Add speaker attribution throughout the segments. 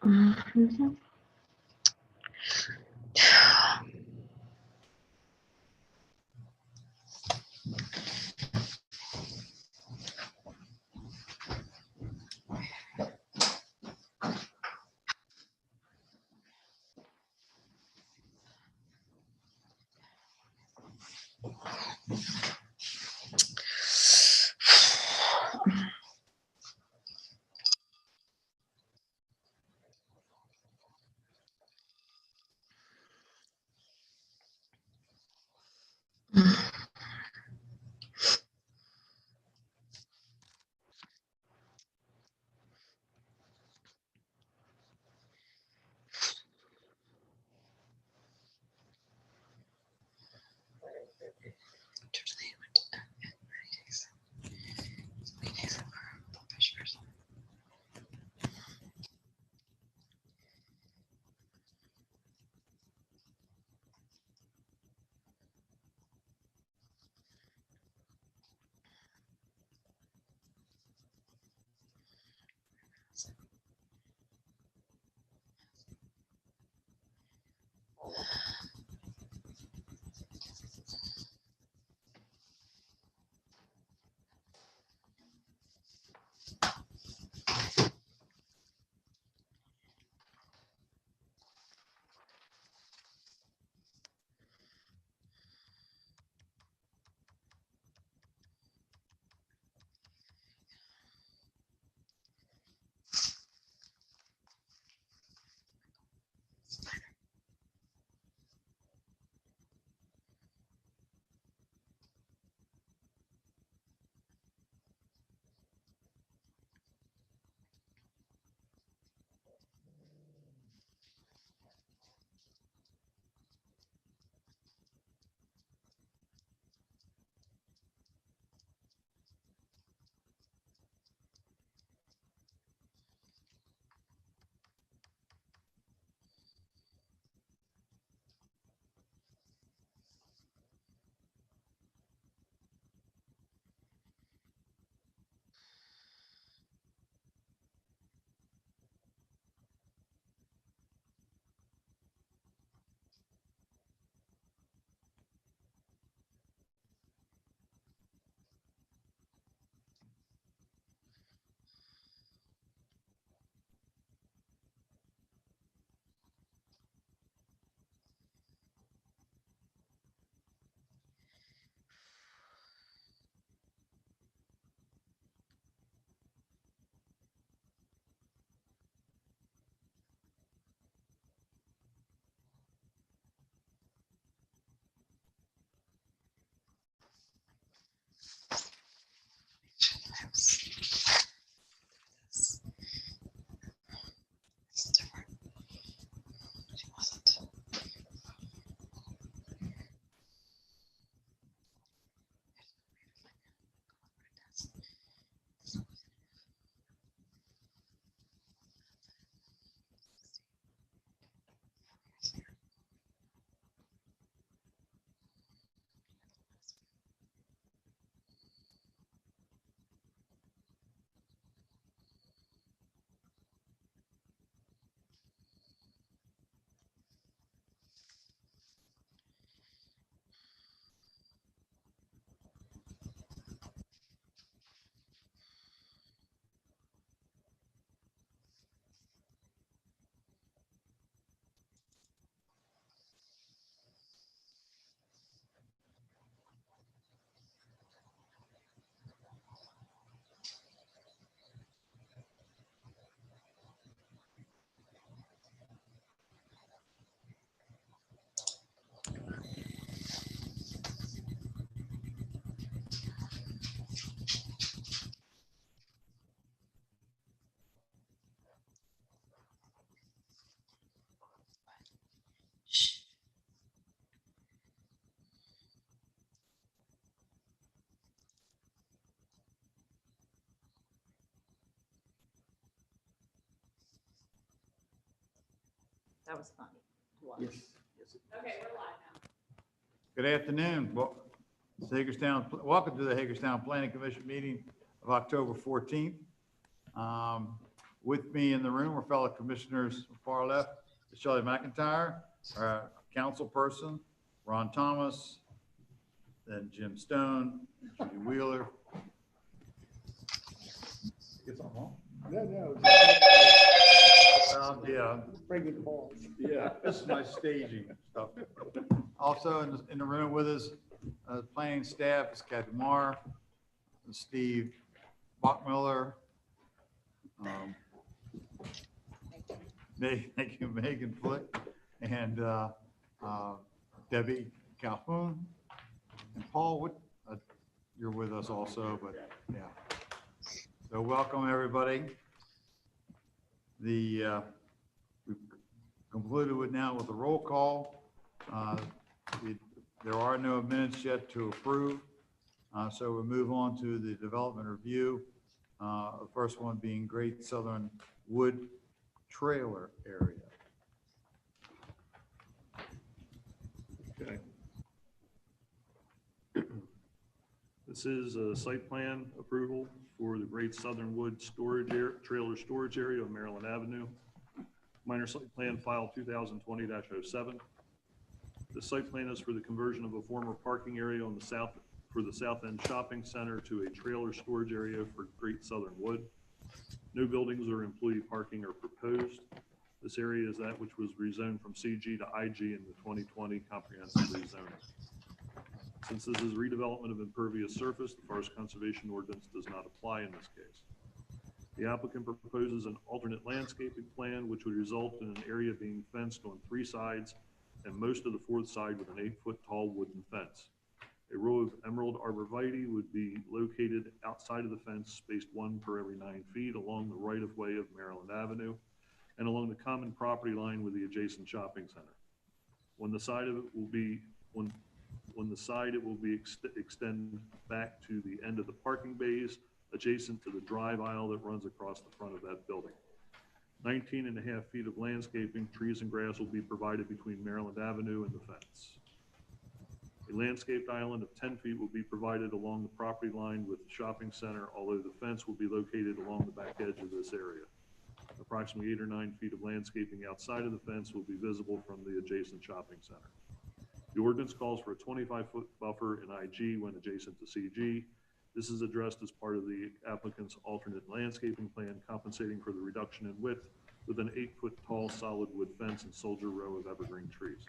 Speaker 1: Mhm.
Speaker 2: That was funny to watch.
Speaker 3: Yes. Yes.
Speaker 2: Okay, we're live now.
Speaker 3: Good afternoon. Welcome to the Hagerstown Planning Commission meeting of October 14th. With me in the room are fellow commissioners far left, Shelley McIntyre, our council person, Ron Thomas, then Jim Stone, Judy Wheeler. Get something wrong?
Speaker 1: No.
Speaker 3: Yeah,
Speaker 1: Bring the balls.
Speaker 3: yeah, this is my staging stuff. Also in the room with us, planning staff is Kathy Marr, Steve Bachmiller, thank you, Megan Flick, and Debbie Calhoun. And Paul, you're with us also, but yeah. So welcome, everybody. We've concluded with the roll call. There are no minutes yet to approve. So we'll move on to the development review. The first one being Great Southern Wood Trailer Area.
Speaker 4: Okay. This is a site plan approval for the Great Southern Wood Trailer Storage Area on Maryland Avenue. Minor site plan file 2020-07. The site plan is for the conversion of a former parking area on the South End Shopping Center to a trailer storage area for Great Southern Wood. No buildings or employee parking are proposed. This area is that which was rezoned from CG to IG in the 2020 comprehensive rezoning. Since this is redevelopment of impervious surface, the Forest Conservation Ordinance does not apply in this case. The applicant proposes an alternate landscaping plan, which would result in an area being fenced on 3 sides and most of the 4th side with an 8-foot tall wooden fence. A row of emerald arborvitae would be located outside of the fence, spaced 1 per every 9 feet along the right-of-way of Maryland Avenue and along the common property line with the adjacent shopping center. On the side it will be extend back to the end of the parking bays, adjacent to the drive aisle that runs across the front of that building. 19.5 feet of landscaping, trees and grass will be provided between Maryland Avenue and the fence. A landscaped island of 10 feet will be provided along the property line with the shopping center, although the fence will be located along the back edge of this area. Approximately 8 or 9 feet of landscaping outside of the fence will be visible from the adjacent shopping center. The ordinance calls for a 25-foot buffer in IG when adjacent to CG. This is addressed as part of the applicant's alternate landscaping plan, compensating for the reduction in width with an 8-foot tall solid wood fence and soldier row of evergreen trees.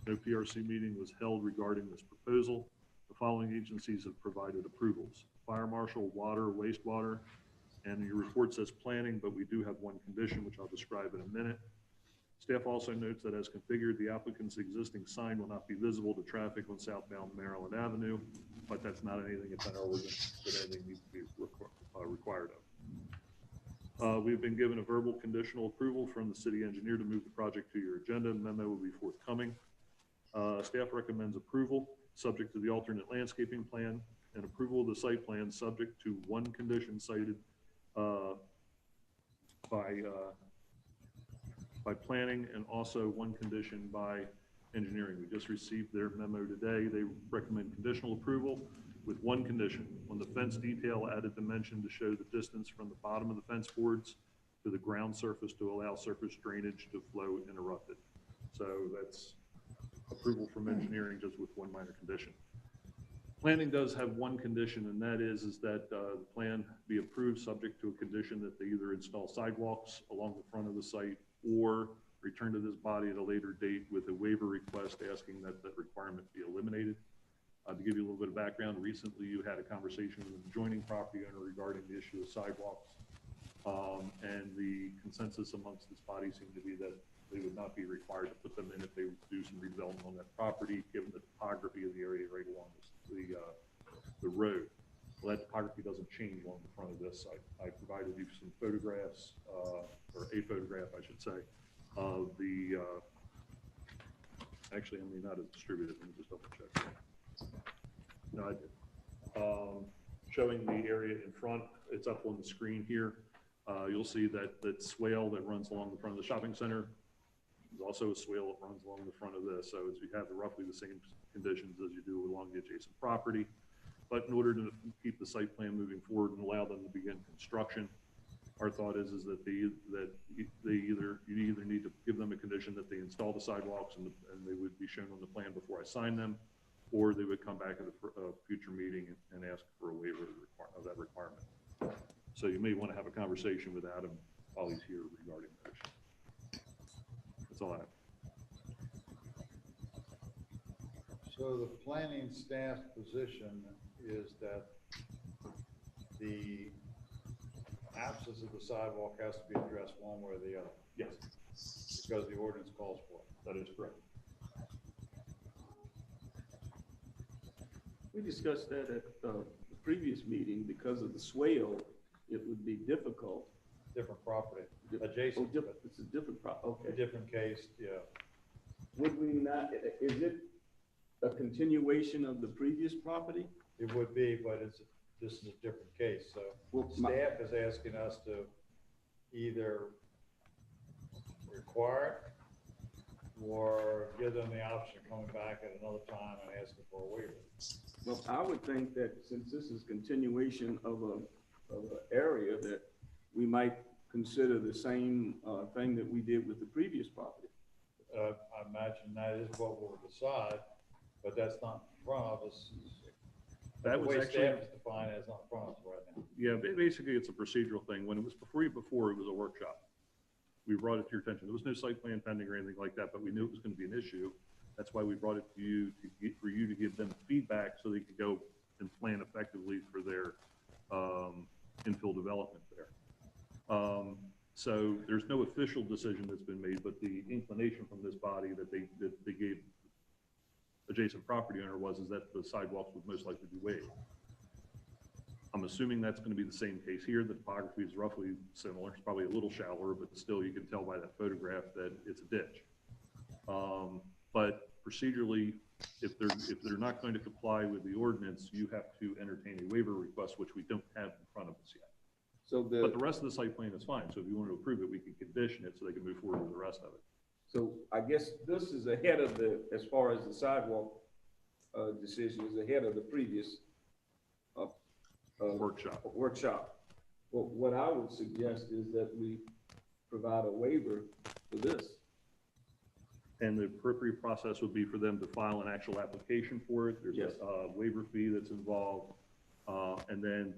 Speaker 4: No PRC meeting was held regarding this proposal. The following agencies have provided approvals: Fire Marshal, Water, Wastewater, and your report says planning, but we do have one condition, which I'll describe in a minute. Staff also notes that as configured, the applicant's existing sign will not be visible to traffic on southbound Maryland Avenue, but that's not anything that's in our ordinance that anything needs to be required of. We've been given a verbal conditional approval from the city engineer to move the project to your agenda. Memo will be forthcoming. Staff recommends approval, subject to the alternate landscaping plan, and approval of the site plan subject to one condition cited by planning, and also one condition by engineering. We just received their memo today. They recommend conditional approval with one condition: on the fence detail, added dimension to show the distance from the bottom of the fence boards to the ground surface to allow surface drainage to flow uninterrupted. So that's approval from engineering, just with one minor condition. Planning does have one condition, and that is that the plan be approved subject to a condition that they either install sidewalks along the front of the site or return to this body at a later date with a waiver request asking that that requirement be eliminated. To give you a little bit of background, recently you had a conversation with an adjoining property owner regarding the issue of sidewalks, and the consensus amongst this body seemed to be that they would not be required to put them in if they would do some redevelopment on that property, given the topography of the area right along the road. Well, that topography doesn't change along the front of this site. I provided you some photographs, or a photograph, I should say, of the, actually, I may not have distributed, let me just double check. No, I did. Showing the area in front, it's up on the screen here. You'll see that swale that runs along the front of the shopping center. There's also a swale that runs along the front of this. So you have roughly the same conditions as you do along the adjacent property. But in order to keep the site plan moving forward and allow them to begin construction, Our thought is that you either need to give them a condition that they install the sidewalks and they would be shown on the plan before I sign them, or they would come back at a future meeting and ask for a waiver of that requirement. So you may want to have a conversation with Adam while he's here regarding that issue. That's all I have.
Speaker 3: So the planning staff position is that the absence of the sidewalk has to be addressed one way or the other,
Speaker 4: Yes,
Speaker 3: because the ordinance calls for it.
Speaker 4: that is correct.
Speaker 1: We discussed that at the previous meeting. Because of the swale, it would be difficult.
Speaker 3: Different property,
Speaker 1: Oh,
Speaker 3: adjacent, but
Speaker 1: it's a different
Speaker 3: a
Speaker 1: okay.
Speaker 3: different case, yeah.
Speaker 1: Would we not, is it a continuation of the previous property?
Speaker 3: It would be, but this is a different case, so
Speaker 1: Well,
Speaker 3: staff is asking us to either require it or give them the option of coming back at another time and asking for a waiver.
Speaker 1: well, I would think that since this is continuation of a area, that we might consider the same thing that we did with the previous property.
Speaker 3: I imagine that is what we'll decide, but that's not in front of us.
Speaker 4: That
Speaker 3: The
Speaker 4: was
Speaker 3: way
Speaker 4: actually,
Speaker 3: staff is defined, it's not in front of us right now.
Speaker 4: yeah, basically it's a procedural thing. When it was before, it was a workshop. We brought it to your attention. There was no site plan pending or anything like that, but we knew it was going to be an issue. That's why we brought it to you, for you to give them feedback so they could go and plan effectively for their infill development there. So there's no official decision that's been made, but the inclination from this body that they gave adjacent property owner is that the sidewalks would most likely be waived. I'm assuming that's going to be the same case here. The topography is roughly similar. It's probably a little shallower, but still you can tell by that photograph that it's a ditch. But procedurally, if they're not going to comply with the ordinance, you have to entertain a waiver request, which we don't have in front of us yet.
Speaker 1: So
Speaker 4: But the rest of the site plan is fine. So if you want to approve it, we can condition it so they can move forward with the rest of it.
Speaker 1: So I guess this is ahead of as far as the sidewalk decision is ahead of the previous
Speaker 4: Workshop.
Speaker 1: Well, what I would suggest is that we provide a waiver for this.
Speaker 4: And the appropriate process would be for them to file an actual application for it. There's
Speaker 1: Yes.
Speaker 4: a waiver fee that's involved. And then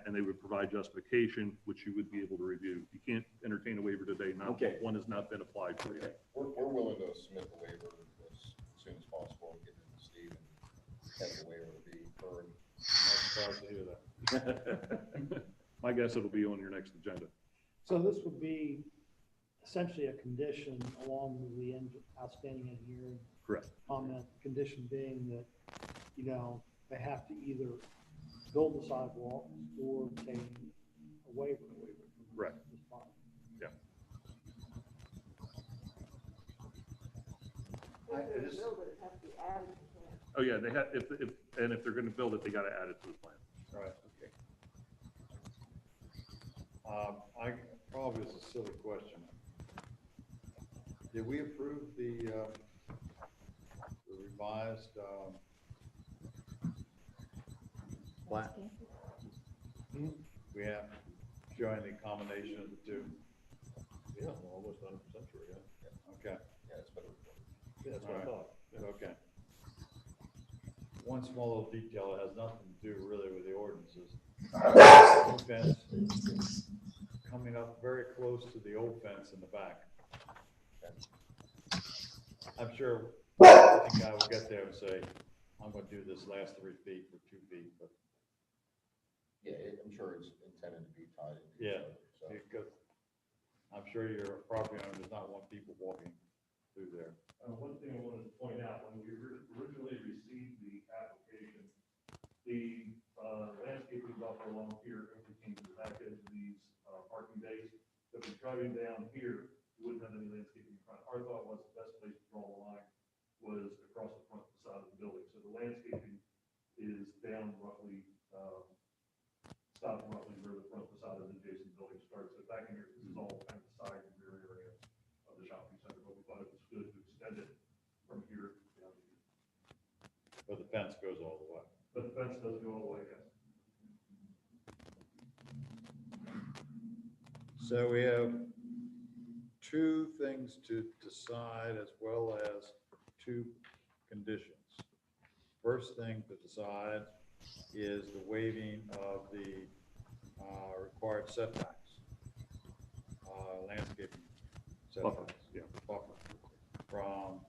Speaker 4: and they would provide justification, which you would be able to review. You can't entertain a waiver today.
Speaker 1: Okay.
Speaker 4: One has not been applied for yet.
Speaker 5: We're willing to submit the waiver as soon as possible, get it to Steve and have the waiver be heard.
Speaker 3: I'm not surprised to hear that.
Speaker 4: My guess it'll be on your next agenda.
Speaker 6: So this would be essentially a condition along with the outstanding engineering
Speaker 4: Correct.
Speaker 6: comment, condition being that, they have to either build the sidewalk or obtain a waiver. from
Speaker 4: Correct.
Speaker 6: this body.
Speaker 4: Yeah.
Speaker 2: If they build it, it has to be added to the plan.
Speaker 4: Oh, yeah, they have, if they're going to build it, they got to add it to the plan.
Speaker 3: Right, okay. Probably is a silly question. Did we approve the revised, plan? We have, showing the combination of the two?
Speaker 4: Yeah, almost 100% sure, yeah.
Speaker 3: Okay,
Speaker 5: Yeah, it's better.
Speaker 4: Yeah,
Speaker 3: that's what I thought. Okay. One small little detail that has nothing to do really with the ordinances. New fence coming up very close to the old fence in the back. I'm sure the guy will get there and say, I'm gonna do this last 3 feet for 2 feet, but
Speaker 5: Yeah, I'm sure it's intended to be tied into
Speaker 3: Yeah.
Speaker 5: each other, so.
Speaker 3: because I'm sure your property owner does not want people walking through there.
Speaker 4: One thing I wanted to point out, when we originally received the application, the landscaping buffer along here came to the back edge of these parking bays. If you're driving down here, you wouldn't have any landscaping in front. Our thought was the best place to draw the line was across the front facade of the building. So the landscaping is down roughly, stopping roughly where the front facade of the adjacent building starts. So back in here, this is all kind of the side and rear area of the shopping center, but we thought it was good to extend it from here down to here.
Speaker 3: But the fence goes all the way.
Speaker 4: But the fence does go all the way, yes.
Speaker 3: So we have two things to decide as well as two conditions. First thing to decide is the waiving of the required setbacks, landscaping
Speaker 4: Buffer,
Speaker 3: setbacks.
Speaker 4: yeah.
Speaker 3: Buffer, from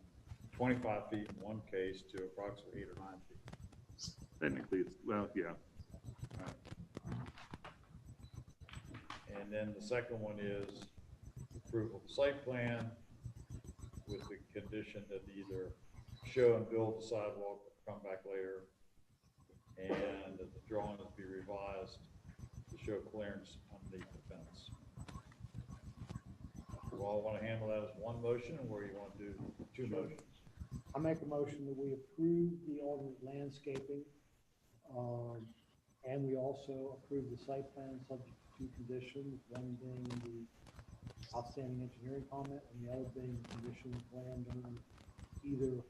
Speaker 3: 25 feet in one case to approximately 8 or 9 feet.
Speaker 4: Technically, it's, well, yeah.
Speaker 3: And then the second one is approval of the site plan with the condition that either show and build the sidewalk, come back later, and that the drawings be revised to show clearance underneath the fence. You all want to handle that as one motion, or you want to do two motions?
Speaker 6: I make a motion that we approve the alternate landscaping, and we also approve the site plan subject to two conditions, one being the outstanding engineering comment, and the other being the condition of landowner either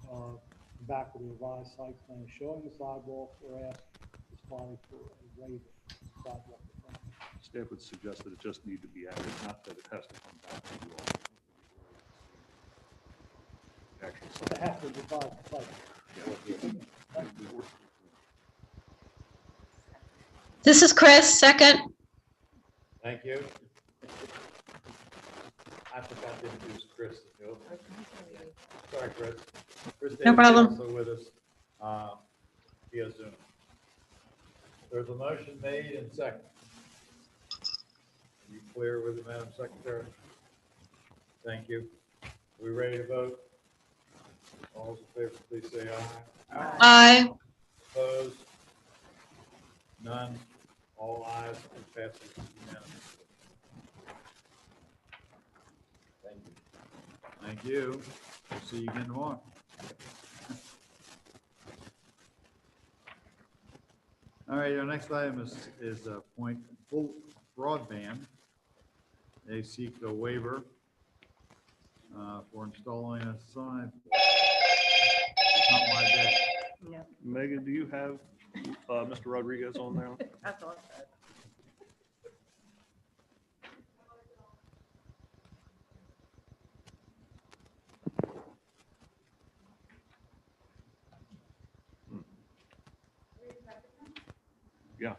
Speaker 6: come back with a revised site plan showing the sidewalk or ask this body for a waiver of the sidewalk.
Speaker 4: Staff would suggest that it just need to be added, not that it has to come back to you all. Actual
Speaker 6: They
Speaker 4: site.
Speaker 6: have to revise the site.
Speaker 4: Yeah.
Speaker 7: This is Chris, second.
Speaker 3: Thank you. I forgot to introduce Chris. Sorry, Chris. Chris
Speaker 7: No
Speaker 3: Davis is
Speaker 7: problem.
Speaker 3: also with us via Zoom. There's a motion made and second. Are you clear with it, Madam Secretary? Thank you. We ready to vote? All those in favor, please say aye.
Speaker 7: Aye.
Speaker 3: Opposed? None? All ayes, it passes unanimously.
Speaker 5: Thank you.
Speaker 3: Thank you. We'll see you again tomorrow. All right, our next item is Point Full Broadband. They seek a waiver for installing a sign. It's not my day.
Speaker 2: No,
Speaker 4: Megan, do you have Mr. Rodriguez on now?
Speaker 2: that's all.
Speaker 4: Yeah.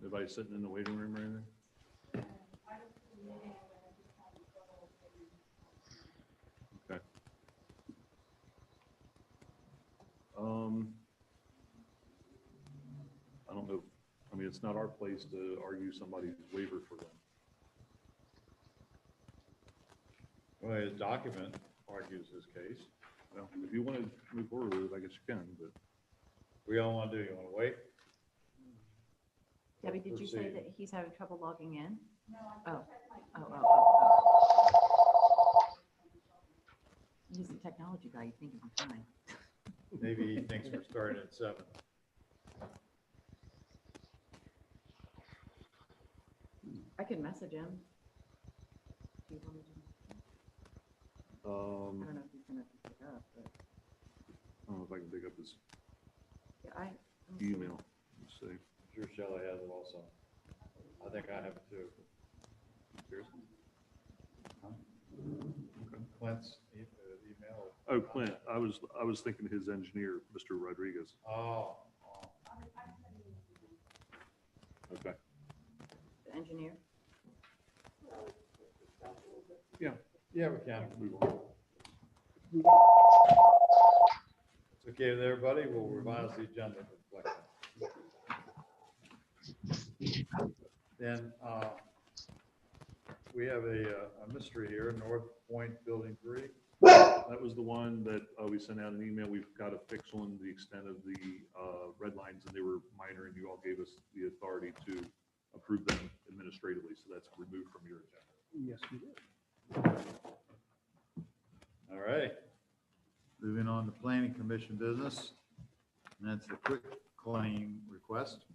Speaker 4: Anybody sitting in the waiting room or anything? Okay. I don't know. I mean, it's not our place to argue somebody's waiver for them.
Speaker 3: Well, his document argues his case.
Speaker 4: Well, if you want to move forward with it, I guess you can, but
Speaker 3: We all want to do, you want to wait?
Speaker 8: Debbie, did you say
Speaker 3: Proceed.
Speaker 8: that he's having trouble logging in? No. Oh. He's a technology guy, you think he'd be fine.
Speaker 3: Maybe he thinks we're starting at 7.
Speaker 8: I could message him. Do you want me to? I don't know if he's gonna pick it up, but
Speaker 4: I don't know if I can dig up his
Speaker 8: yeah, let me see.
Speaker 4: email. Let's see.
Speaker 3: I'm sure Shelley has it also. I think I have it too.
Speaker 4: Seriously?
Speaker 3: Clint's email.
Speaker 4: Oh, Clint, I was thinking his engineer, Mr. Rodriguez.
Speaker 3: Oh.
Speaker 4: Okay.
Speaker 8: The engineer.
Speaker 3: Yeah, we can.
Speaker 4: Move on.
Speaker 3: It's okay with everybody. We'll revise the agenda. to reflect that. Then we have a mystery here, North Point Building 3.
Speaker 4: That was the one that we sent out an email. We've got a fix on the extent of the red lines, and they were minor, and you all gave us the authority to approve them administratively, so that's removed from your agenda.
Speaker 6: Yes, we did.
Speaker 3: All right. Moving on to Planning Commission business. And that's the quick claim request.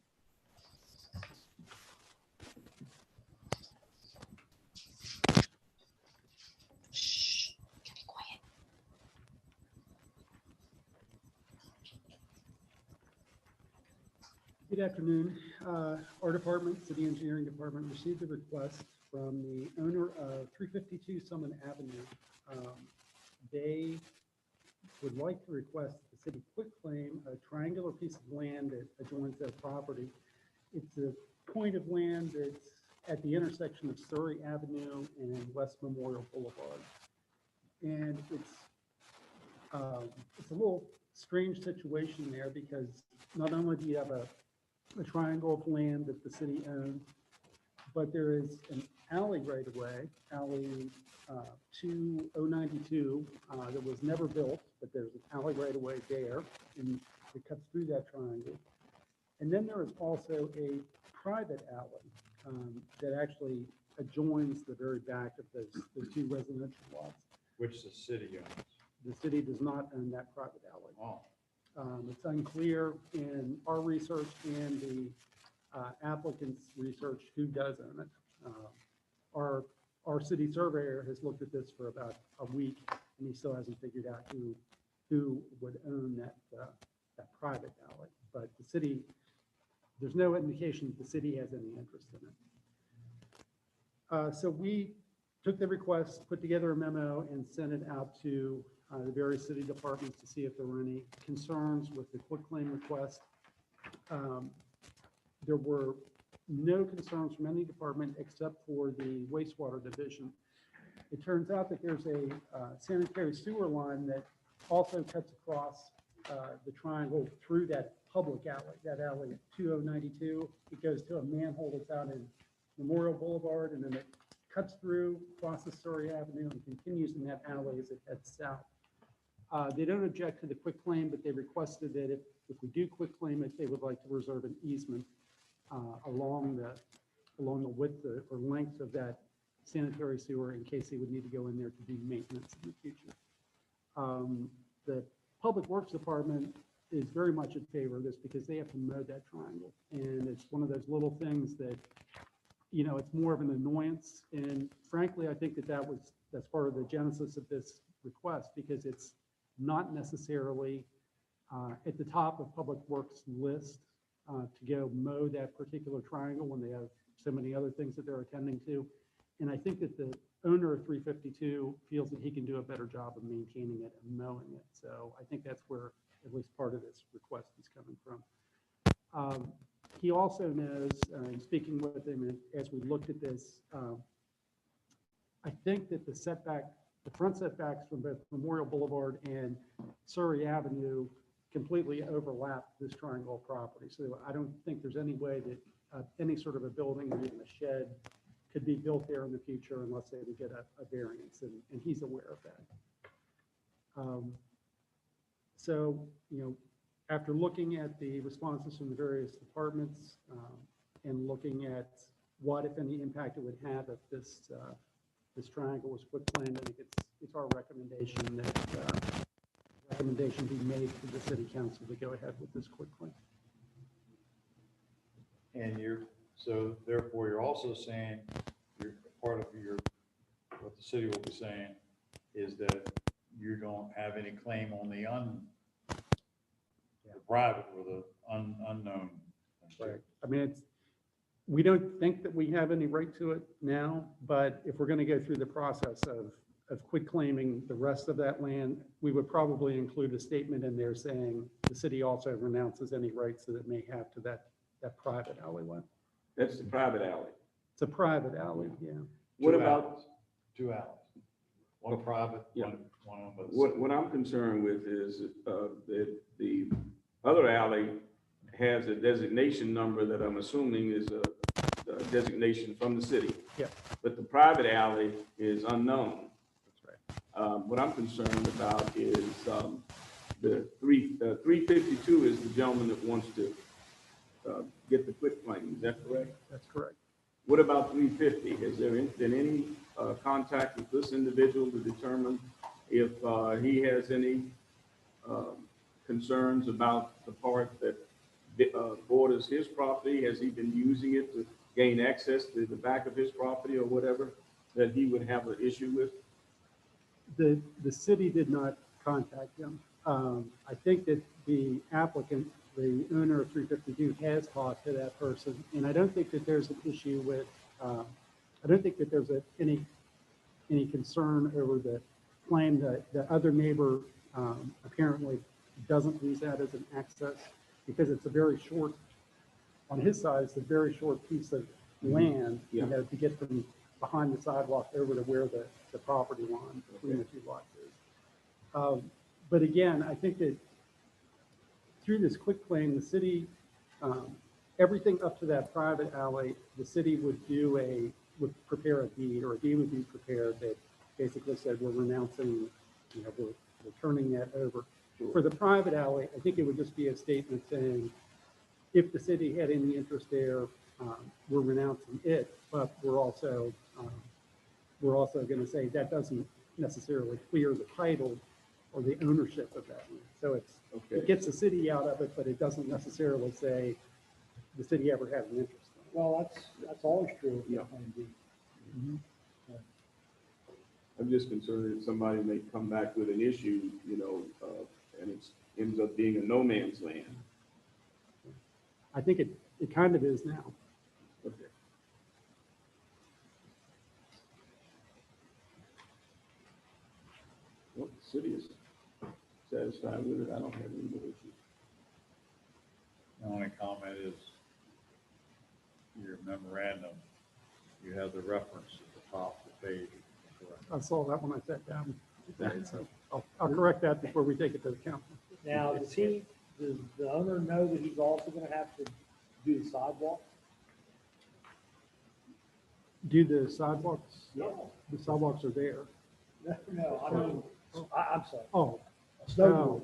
Speaker 9: Good afternoon. Our department, City Engineering Department, received a request from the owner of 352 Summit Avenue. They would like to request the city quitclaim a triangular piece of land that adjoins their property. It's a point of land that's at the intersection of Surrey Avenue and West Memorial Boulevard. And it's a little strange situation there because not only do you have a triangle of land that the city owns, but there is an alley right away, alley 2092, that was never built, but there's an alley right away there, and it cuts through that triangle. And then there is also a private alley that actually adjoins the very back of the two residential lots.
Speaker 3: Which the city owns.
Speaker 9: The city does not own that private alley.
Speaker 3: Oh,
Speaker 9: It's unclear in our research and the applicant's research who does own it. Our city surveyor has looked at this for about a week, and he still hasn't figured out who would own that private alley. But the city, there's no indication that the city has any interest in it. So we took the request, put together a memo, and sent it out to the various city departments to see if there were any concerns with the quitclaim request. There were no concerns from any department except for the wastewater division. It turns out that there's a sanitary sewer line that also cuts across the triangle through that public alley, that alley 2092. It goes to a manhole that's out in Memorial Boulevard, and then it cuts through, crosses Surrey Avenue, and continues in that alley as it heads south. They don't object to the quitclaim, but they requested that if we do quitclaim it, they would like to reserve an easement along the width or length of that sanitary sewer in case they would need to go in there to do maintenance in the future. The Public Works Department is very much in favor of this because they have to mow that triangle. And it's one of those little things that, you know, it's more of an annoyance. And frankly, I think that's part of the genesis of this request, because it's not necessarily at the top of Public Works list to go mow that particular triangle when they have so many other things that they're attending to. And I think that the owner of 352 feels that he can do a better job of maintaining it and mowing it. So I think that's where at least part of this request is coming from. He also knows, in speaking with him as we looked at this, I think that the front setbacks from both Memorial Boulevard and Surrey Avenue completely overlap this triangle property. So I don't think there's any way that any sort of a building or even a shed could be built there in the future unless they would get a variance, and he's aware of that. So, you know, after looking at the responses from the various departments and looking at what, if any, impact it would have if this triangle was quitclaimed, I think it's our recommendation that recommendation be made to the city council to go ahead with this quitclaim.
Speaker 3: and so therefore you're also saying, part of what the city will be saying is that you don't have any claim on the private or the unknown.
Speaker 9: Right. I mean, we don't think that we have any right to it now, but if we're going to go through the process of quitclaiming the rest of that land, we would probably include a statement in there saying the city also renounces any rights that it may have to that private alleyway.
Speaker 1: That's the private alley.
Speaker 9: It's a private alley, yeah.
Speaker 1: What about,
Speaker 3: Two alleys, one private,
Speaker 1: Yeah.
Speaker 3: one owned by the city.
Speaker 1: what I'm concerned with is that the other alley has a designation number that I'm assuming is a designation from the city.
Speaker 9: Yeah.
Speaker 1: But the private alley is unknown.
Speaker 9: That's right.
Speaker 1: What I'm concerned about is the 352 is the gentleman that wants to get the quitclaim. Is that correct?
Speaker 9: That's correct.
Speaker 1: What about 350? Has there been any contact with this individual to determine if he has any concerns about the part that borders his property? Has he been using it to gain access to the back of his property or whatever that he would have an issue with?
Speaker 9: The city did not contact him. I think that the applicant the owner of 352 has talked to that person, and I don't think that there's an issue with, I don't think that there's any concern over the claim that the other neighbor apparently doesn't use that as an access, because it's a very short, on his side, it's a very short piece of land, you
Speaker 1: Yeah.
Speaker 9: know, to get from behind the sidewalk over to where the property line between the two lots is. But again, I think that through this quick claim, the city, everything up to that private alley, the city would prepare a deed, or a deed would be prepared that basically said, we're renouncing, you know, we're turning that over. For the private alley, I think it would just be a statement saying, if the city had any interest there, we're renouncing it, but we're also going to say that doesn't necessarily clear the title or the ownership of that. So it
Speaker 1: Okay.
Speaker 9: gets the city out of it, but it doesn't necessarily say the city ever had an interest in it.
Speaker 6: Well, that's always true.
Speaker 1: Yeah.
Speaker 6: Indeed.
Speaker 1: I'm just concerned that somebody may come back with an issue, you know, and it ends up being a no man's land.
Speaker 9: I think it kind of is now.
Speaker 1: Okay. Well, the city is satisfied with it. I don't have any more issues.
Speaker 3: The only comment is your memorandum, you have the reference at the top of the page. Correct.
Speaker 9: I saw that when I sat down. I'll correct that before we take it to the council.
Speaker 6: Now, does the owner know that he's also gonna have to do the sidewalk?
Speaker 9: Do the sidewalks?
Speaker 6: No.
Speaker 9: The sidewalks are there.
Speaker 6: No, I mean, I'm sorry,
Speaker 9: Oh,
Speaker 6: snowmobile,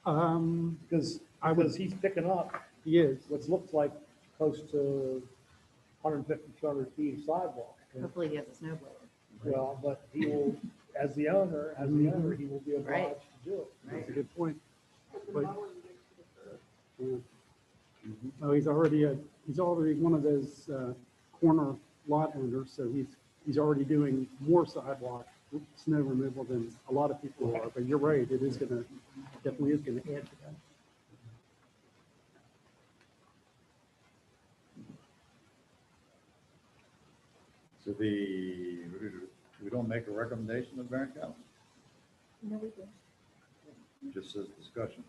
Speaker 9: I would-
Speaker 6: because he's picking up
Speaker 9: he is.
Speaker 6: what looks like close to 150, 200 feet of sidewalk.
Speaker 8: Hopefully he has a snow blower.
Speaker 6: Well, but he will, as the owner, he will be obliged to do it.
Speaker 9: That's a good point. But, yeah. Oh, he's already one of those corner lot owners, so he's already doing more sidewalk snow removal than a lot of people are. But you're right, it is definitely is gonna add to that.
Speaker 3: So we don't make a recommendation of Barron Council,
Speaker 2: No, we didn't.
Speaker 3: just says discussion.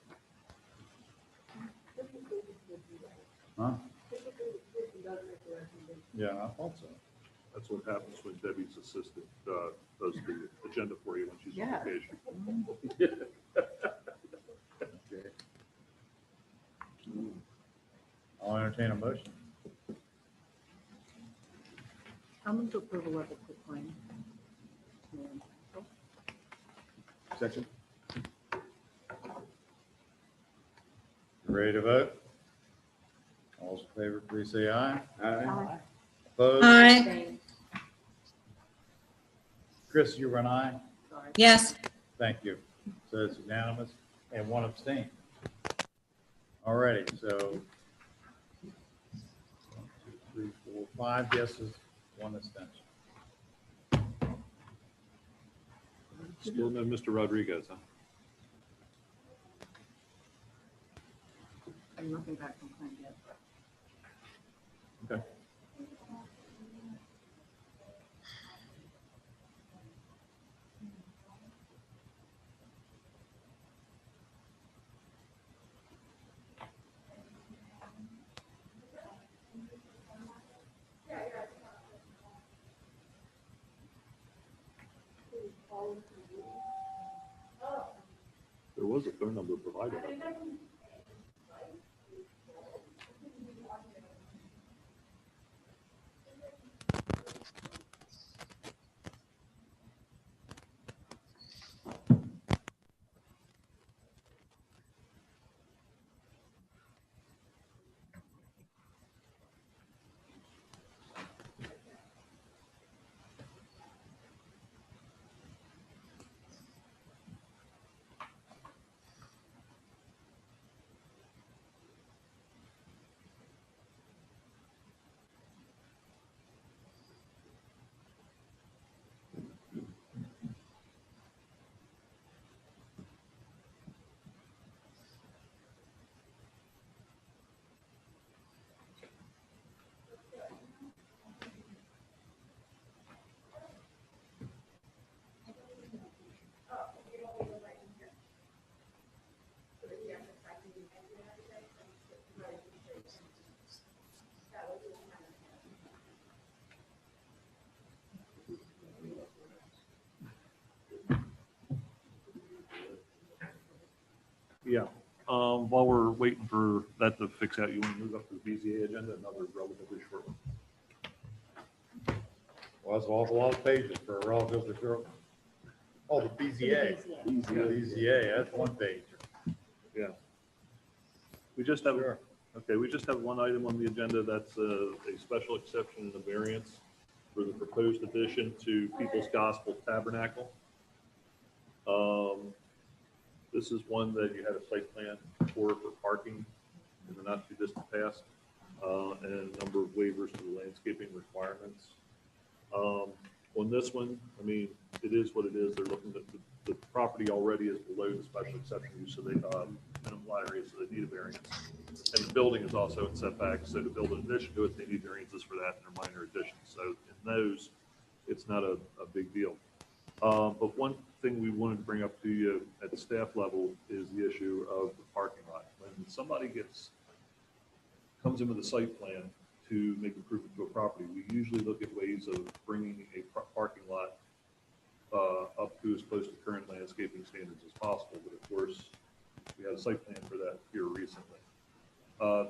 Speaker 3: Huh? Yeah, I thought so.
Speaker 4: That's what happens when Debbie's assistant does the agenda for you when she's on
Speaker 8: Yeah.
Speaker 4: vacation.
Speaker 3: Okay. I'll entertain a motion.
Speaker 8: I'm going to approval of the quick claim.
Speaker 1: Section?
Speaker 3: Ready to vote? All those in favor, please say aye.
Speaker 1: Aye.
Speaker 3: Opposed?
Speaker 7: Aye.
Speaker 3: Chris, you were an aye?
Speaker 8: Sorry.
Speaker 7: Yes.
Speaker 3: Thank you. So it's unanimous and one abstain. All righty, so 1, 2, 3, 4, 5 yeses, 1 abstention.
Speaker 4: Still no Mr. Rodriguez, huh?
Speaker 8: I'm looking back from claim yet.
Speaker 4: Okay. There was a phone number provided. I think. While we're waiting for that to fix out, you want to move up to the BZA agenda, another relatively short one.
Speaker 3: Well, that's an awful lot of pages for a relatively short. Oh, the BZA. BZA, that's one page.
Speaker 4: Yeah. We just have,
Speaker 3: Sure.
Speaker 4: okay, we just have one item on the agenda. That's a special exception and a variance for the proposed addition to People's Gospel Tabernacle. This is one that you had a site plan for parking in the not too distant past, and a number of waivers to the landscaping requirements. On this one, I mean, it is what it is. They're looking at the property already is below the special exception use, so they, minimum lot area, so they need a variance. And the building is also in setbacks, so to build an addition to it, they need variances for that and they're minor additions. So in those, it's not a big deal. But one thing we wanted to bring up to you at the staff level is the issue of the parking lot. When somebody comes in with a site plan to make improvement to a property, we usually look at ways of bringing a parking lot up to as close to current landscaping standards as possible. But of course, we had a site plan for that here recently.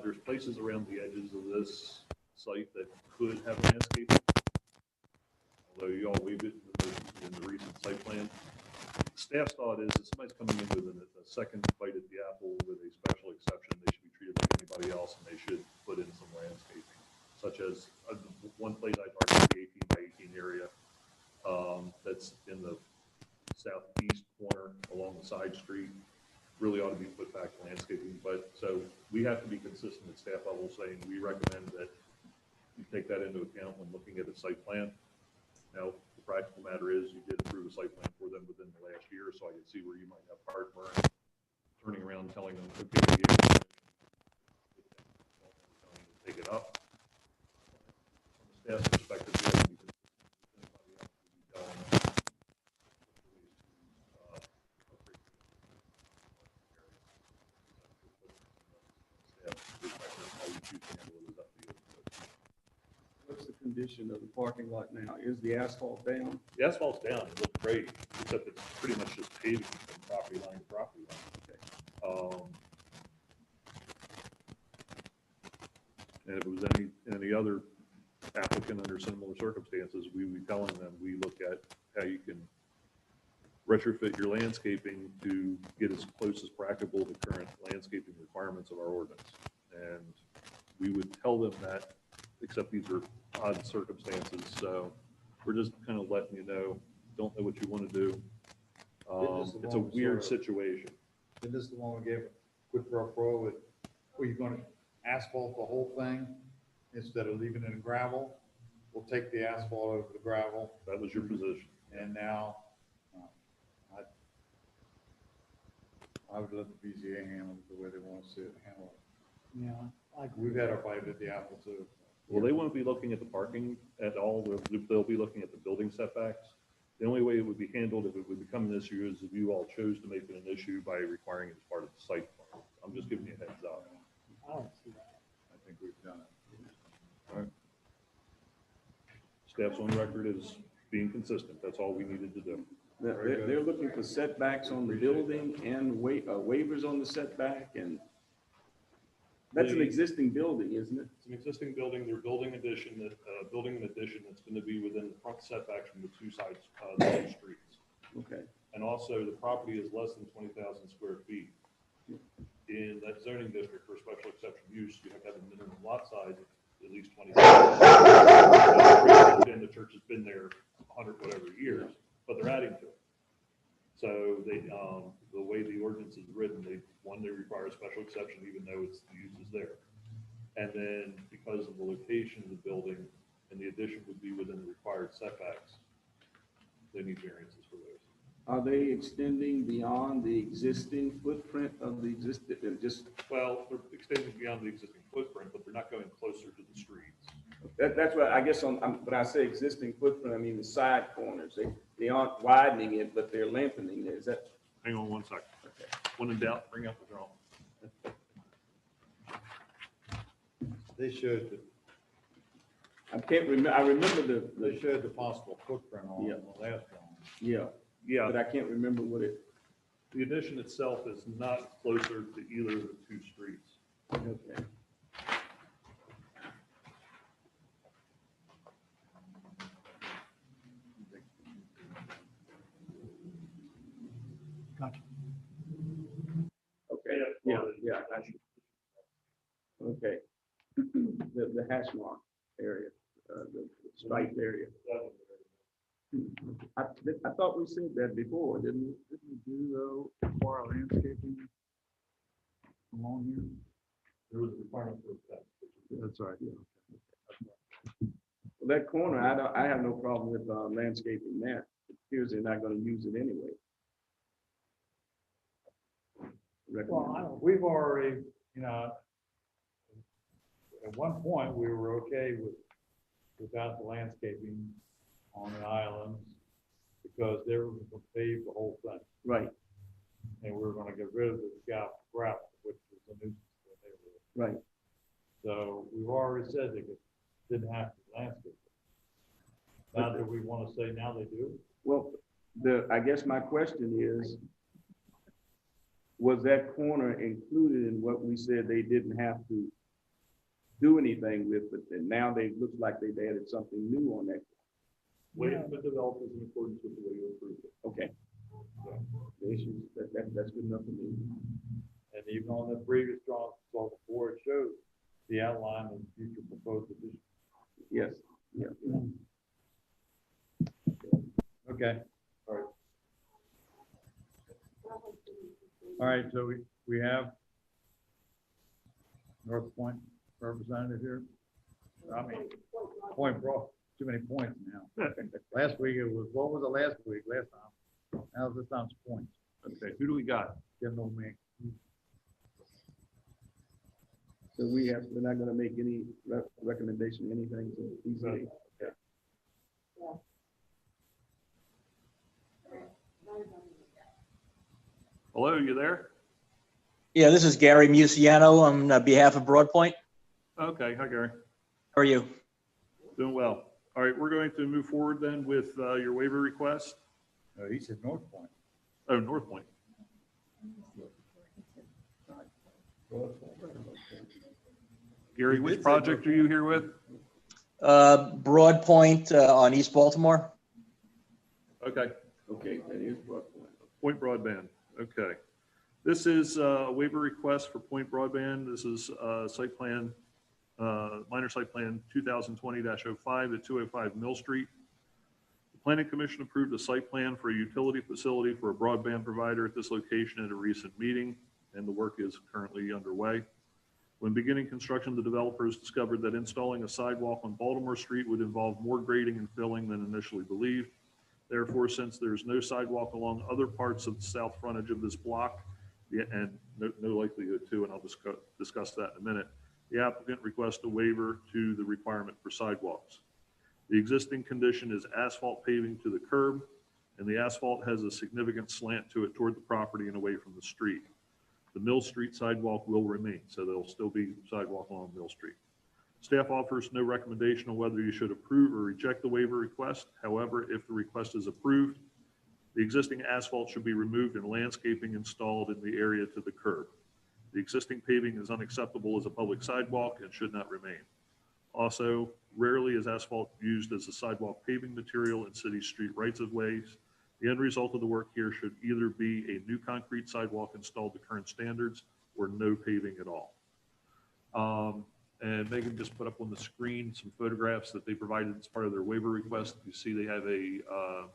Speaker 4: There's places around the edges of this site that could have landscaping, although you all waived it in the recent site plan. Staff's thought is that somebody's coming in with a second bite at the apple with a special exception. They should be treated like anybody else, and they should put in some landscaping, such as one place I targeted, the 18 by 18 area that's in the southeast corner along the side street. Really ought to be put back landscaping. But so we have to be consistent at staff level, saying we recommend that you take that into account when looking at a site plan. Now, the practical matter is you did approve a site plan for them within the last year, so I can see where you might have heartburn turning around and telling them, okay, take it up. From a staff's perspective, we have to be consistent with anybody else who be telling them
Speaker 1: What's the condition of the parking lot now? Is the asphalt down?
Speaker 4: the asphalt's down, it looks great, except it's pretty much just paving from property line to property line. And if it was any other applicant under similar circumstances, we would be telling them, we look at how you can retrofit your landscaping to get as close as practicable to current landscaping requirements of our ordinance. And we would tell them that, except these are odd circumstances, so we're just kind of letting you know, don't know what you want to do. It's a weird situation.
Speaker 3: Isn't this the one we gave quid pro quo with, where you're gonna asphalt the whole thing instead of leaving it in gravel? We'll take the asphalt over the gravel,
Speaker 4: That was your position.
Speaker 3: and now, I would let the BZA handle it the way they want to see it handled.
Speaker 6: Yeah, I agree.
Speaker 3: We've had our bite at the apple too.
Speaker 4: Well, they won't be looking at the parking at all. They'll be looking at the building setbacks. The only way it would be handled if it would become an issue is if you all chose to make it an issue by requiring it as part of the site plan. I'm just giving you a heads up.
Speaker 6: I don't see that.
Speaker 3: I think we've done it.
Speaker 4: All right. Staff's on record as being consistent. That's all we needed to do.
Speaker 1: They're looking for setbacks on the building and waivers on the setback, and that's an existing building, isn't it?
Speaker 4: It's an existing building. They're building an addition that's going to be within the front setbacks from the two sides of the two streets.
Speaker 1: Okay.
Speaker 4: And also, the property is less than 20,000 square feet. In that zoning district for special exception use, you have to have a minimum lot size of at least 20,000. And the church has been there 100 whatever years, but they're adding to it. So they, the way the ordinance is written, they require a special exception even though the use is there. And then because of the location of the building and the addition would be within the required setbacks, they need variances for those.
Speaker 1: Are they extending beyond the existing footprint of the existing,
Speaker 4: Well, they're extending beyond the existing footprint, but they're not going closer to the streets.
Speaker 1: that's what I guess when I say existing footprint, I mean the side corners. They aren't widening it, but they're lengthening it. Is that?
Speaker 4: Hang on one second. Okay. When in doubt, bring up the drawing.
Speaker 3: They showed,
Speaker 1: I can't remember. I remember
Speaker 3: they showed the possible footprint on
Speaker 1: Yeah.
Speaker 3: the last one.
Speaker 1: yeah,
Speaker 4: Yeah,
Speaker 1: but I can't remember what it.
Speaker 4: The addition itself is not closer to either of the two streets.
Speaker 1: Okay.
Speaker 6: Gotcha.
Speaker 1: Okay, yeah, I see. Okay. The hash mark area, the striped area. I thought we said that before, didn't we do, for our landscaping along here?
Speaker 4: There was a requirement for that.
Speaker 1: That's right, yeah. Well, that corner, I have no problem with landscaping that. It appears they're not gonna use it anyway.
Speaker 3: Well, we've already, at one point, we were okay without the landscaping on the islands because they were going to pave the whole thing.
Speaker 1: Right,
Speaker 3: And we were going to get rid of the gravel, which was a nuisance to the neighborhood.
Speaker 1: right.
Speaker 3: So we've already said they didn't have to landscape it. Now that we want to say now they do?
Speaker 1: Well, I guess my question is, was that corner included in what we said they didn't have to do anything with, but then now they look like they've added something new on that?
Speaker 4: Waiting for developers in accordance with the way you approved it.
Speaker 1: Okay. The issues, that's good enough for me.
Speaker 3: And even on the previous drawings, so the board shows the outline of future proposed addition.
Speaker 1: Yes, yeah.
Speaker 3: Okay. All right. All right, so we have North Point representative here. I mean, Point Broad, too many points now. Last week it was, what was it last week, last time? Now this time's points.
Speaker 4: Okay, who do we got?
Speaker 3: Didn't know me.
Speaker 1: So we're not gonna make any recommendation, anything to ECA?
Speaker 4: Hello, you there?
Speaker 10: Yeah, this is Gary Musiano on behalf of Broadpoint.
Speaker 4: Okay, hi Gary.
Speaker 10: How are you?
Speaker 4: Doing well. All right, we're going to move forward then with your waiver request.
Speaker 3: He said North Point.
Speaker 4: Oh, North Point. Gary, which project are you here with?
Speaker 10: Broadpoint on East Baltimore.
Speaker 4: Okay,
Speaker 1: Okay, that is what.
Speaker 4: Point Broadband. Okay. This is a waiver request for Point Broadband. This is site plan, minor site plan 2020-05 at 205 Mill Street. The Planning Commission approved a site plan for a utility facility for a broadband provider at this location at a recent meeting, and the work is currently underway. When beginning construction, the developers discovered that installing a sidewalk on Baltimore Street would involve more grading and filling than initially believed. Therefore, since there's no sidewalk along other parts of the south frontage of this block, and no likelihood to, and I'll discuss that in a minute, the applicant requests a waiver to the requirement for sidewalks. The existing condition is asphalt paving to the curb, and the asphalt has a significant slant to it toward the property and away from the street. The Mill Street sidewalk will remain, so there'll still be sidewalk along Mill Street. Staff offers no recommendation on whether you should approve or reject the waiver request. However, if the request is approved, the existing asphalt should be removed and landscaping installed in the area to the curb. The existing paving is unacceptable as a public sidewalk and should not remain. Also, rarely is asphalt used as a sidewalk paving material in city street rights-of-ways. The end result of the work here should either be a new concrete sidewalk installed to current standards or no paving at all. And Megan just put up on the screen some photographs that they provided as part of their waiver request. You see they have a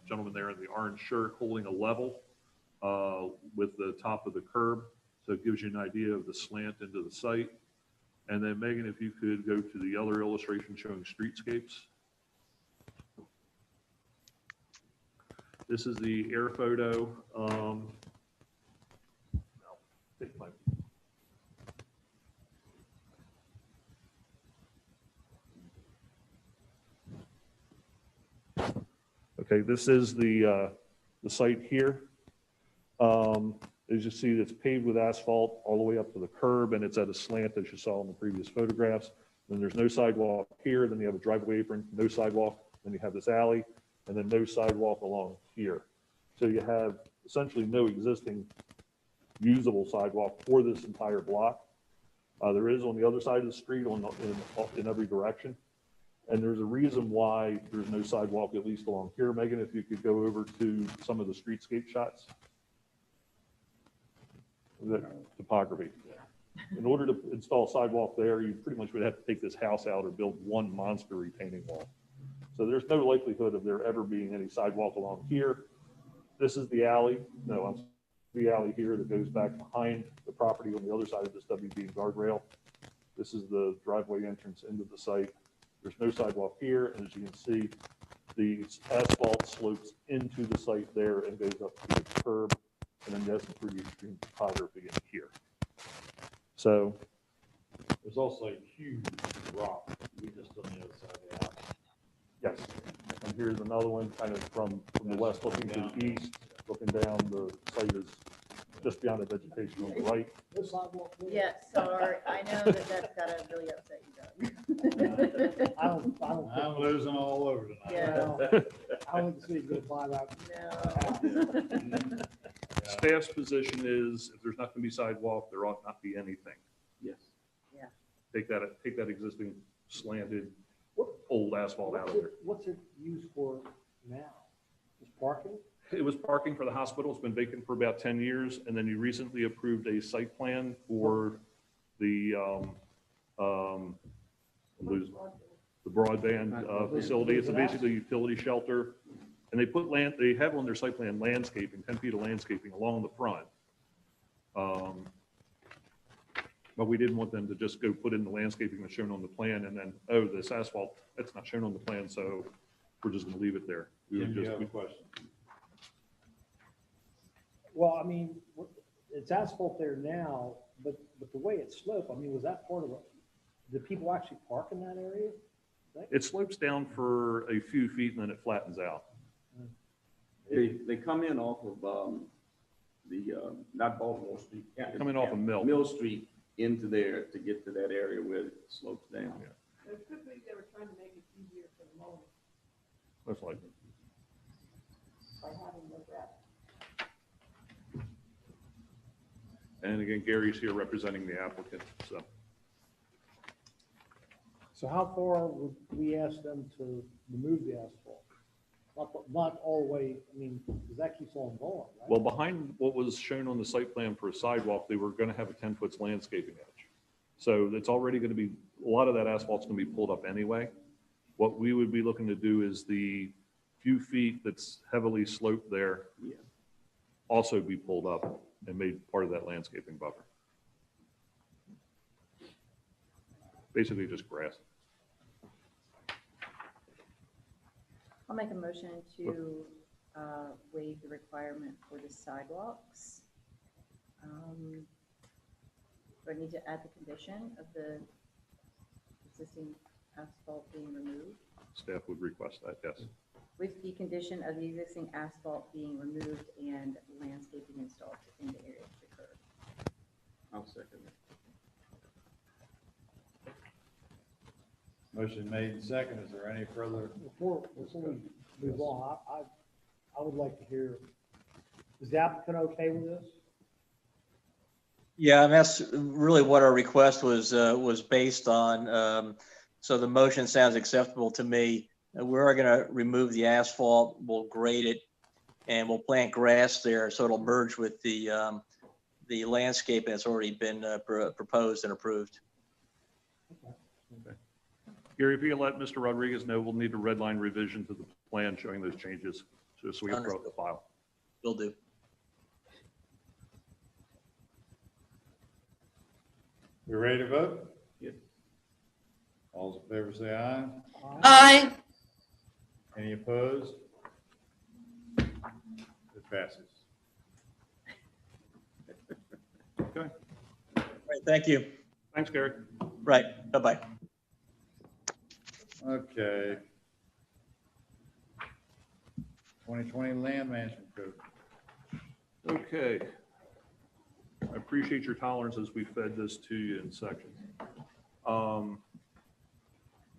Speaker 4: gentleman there in the orange shirt holding a level with the top of the curb. So it gives you an idea of the slant into the site. And then Megan, if you could go to the other illustration showing streetscapes. This is the air photo. Take my Okay, this is the site here. As you see, it's paved with asphalt all the way up to the curb, and it's at a slant, as you saw in the previous photographs. Then there's no sidewalk here, then you have a driveway apron, no sidewalk, then you have this alley, and then no sidewalk along here. So you have essentially no existing usable sidewalk for this entire block. There is on the other side of the street in every direction. And there's a reason why there's no sidewalk, at least along here. Megan, if you could go over to some of the streetscape shots. The topography. In order to install sidewalk there, you pretty much would have to take this house out or build one monster retaining wall. So there's no likelihood of there ever being any sidewalk along here. This is the alley. No, I'm the alley here that goes back behind the property on the other side of this WB guardrail. This is the driveway entrance into the site. There's no sidewalk here, and as you can see, the asphalt slopes into the site there and goes up to the curb, and then there's some pretty extreme topography in here. So,
Speaker 3: There's also a huge rock, we just on the other side of the house.
Speaker 4: yes, and here's another one kind of from the west looking to the east, looking down, the site is just beyond the vegetation on the right.
Speaker 6: No sidewalk there?
Speaker 8: Yeah, sorry, I know that's gotta really upset you, Doug.
Speaker 6: I don't
Speaker 3: I'm
Speaker 6: think,
Speaker 3: losing all over tonight.
Speaker 8: Yeah.
Speaker 6: I don't think the city's gonna buy that.
Speaker 8: No.
Speaker 4: Staff's position is, if there's not going to be sidewalk, there ought not be anything.
Speaker 1: Yes.
Speaker 4: Take that existing slanted old asphalt out of there.
Speaker 6: What's it used for now? Just parking?
Speaker 4: It was parking for the hospital. It's been vacant for about 10 years. And then you recently approved a site plan for the, the broadband facility. It's basically a utility shelter. And they have on their site plan landscaping, 10 feet of landscaping along the front. But we didn't want them to just go put in the landscaping that's shown on the plan and then, oh, this asphalt, that's not shown on the plan, so we're just gonna leave it there. We
Speaker 3: Jim,
Speaker 4: would
Speaker 3: do you
Speaker 4: just,
Speaker 3: have a question?
Speaker 6: Well, I mean, it's asphalt there now, but the way it's sloped, I mean, was that part of it? Did people actually park in that area?
Speaker 4: it slopes down for a few feet and then it flattens out.
Speaker 1: They come in off of, not Baltimore Street.
Speaker 4: Coming off of Mill.
Speaker 1: Mill Street into there to get to that area where it slopes down.
Speaker 4: Yeah.
Speaker 2: It could be they were trying to make it easier for the mowing
Speaker 4: Most likely.
Speaker 2: by having no gravel.
Speaker 4: And again, Gary's here representing the applicant, so.
Speaker 6: So how far would we ask them to remove the asphalt? Not all the way, I mean, because that keeps on going, right?
Speaker 4: Well, behind what was shown on the site plan for a sidewalk, they were gonna have a 10-foot landscaping edge. So it's already gonna be, a lot of that asphalt's gonna be pulled up anyway. What we would be looking to do is the few feet that's heavily sloped there
Speaker 1: Yeah.
Speaker 4: also be pulled up and made part of that landscaping buffer. Basically just grass.
Speaker 8: I'll make a motion to waive the requirement for the sidewalks. Do I need to add the condition of the existing asphalt being removed?
Speaker 4: Staff would request that, yes.
Speaker 8: With the condition of the existing asphalt being removed and landscaping installed in the area of the curb.
Speaker 1: I'll second that.
Speaker 3: Motion made and second. Is there any further?
Speaker 6: Before we move on, I would like to hear, is the applicant okay with this?
Speaker 10: Yeah, and that's really what our request was based on. So the motion sounds acceptable to me. We're gonna remove the asphalt, we'll grade it, and we'll plant grass there, so it'll merge with the landscape that's already been proposed and approved.
Speaker 4: Gary, if you can let Mr. Rodriguez know, we'll need a red line revision to the plan showing those changes, just so we can throw up the file.
Speaker 10: Will do.
Speaker 3: We ready to vote?
Speaker 1: Yes.
Speaker 3: All in favor, say aye.
Speaker 7: Aye.
Speaker 3: Any opposed? It passes.
Speaker 4: Okay,
Speaker 10: Right, thank you.
Speaker 4: thanks, Gary.
Speaker 10: Right, bye-bye.
Speaker 3: Okay. 2020 Land Management Code.
Speaker 4: Okay. I appreciate your tolerance as we fed this to you in sections.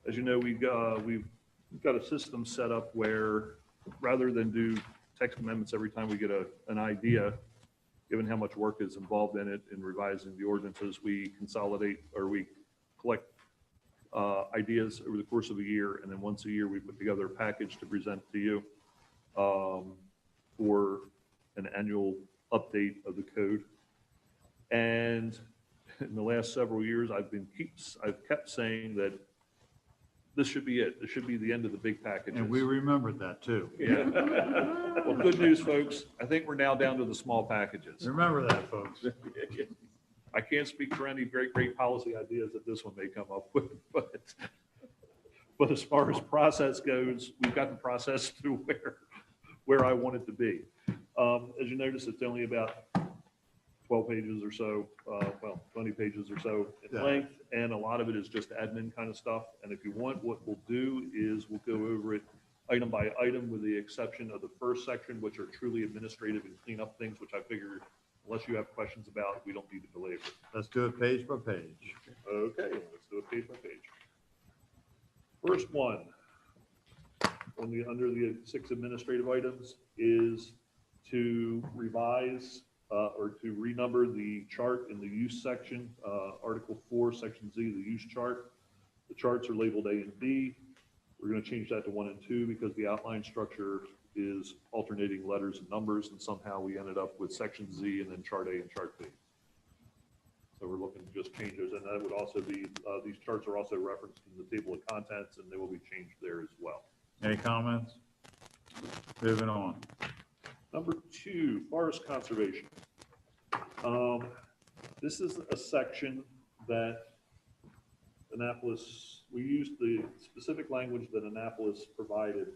Speaker 4: As you know, we've got a system set up where rather than do text amendments every time we get an idea, given how much work is involved in it in revising the ordinances, we consolidate or we collect ideas over the course of a year, and then once a year, we put together a package to present to you for an annual update of the code. And in the last several years, I've kept saying that this should be it. This should be the end of the big packages.
Speaker 11: And we remembered that too.
Speaker 4: Yeah. Well, good news, folks. I think we're now down to the small packages.
Speaker 11: Remember that, folks.
Speaker 4: I can't speak for any great policy ideas that this one may come up with, but as far as process goes, we've got the process to where I want it to be. As you notice, it's only about 12 pages or so, 20 pages or so in
Speaker 11: Yeah.
Speaker 4: length, and a lot of it is just admin kind of stuff. And if you want, what we'll do is we'll go over it item by item with the exception of the first section, which are truly administrative and clean up things, which I figure unless you have questions about, we don't need to belabor.
Speaker 11: Let's do it page by page.
Speaker 4: Okay, let's do it page by page. First one, under the 6 administrative items, is to revise or to renumber the chart in the use section, Article 4, Section Z, the use chart. The charts are labeled A and B. We're going to change that to 1 and 2 because the outline structure is alternating letters and numbers, and somehow we ended up with Section Z and then Chart A and Chart B. So we're looking to just change those, and that would also be, these charts are also referenced in the table of contents, and they will be changed there as well.
Speaker 11: Any comments? Moving on.
Speaker 4: Number 2, forest conservation. This is a section that Annapolis, we used the specific language that Annapolis provided,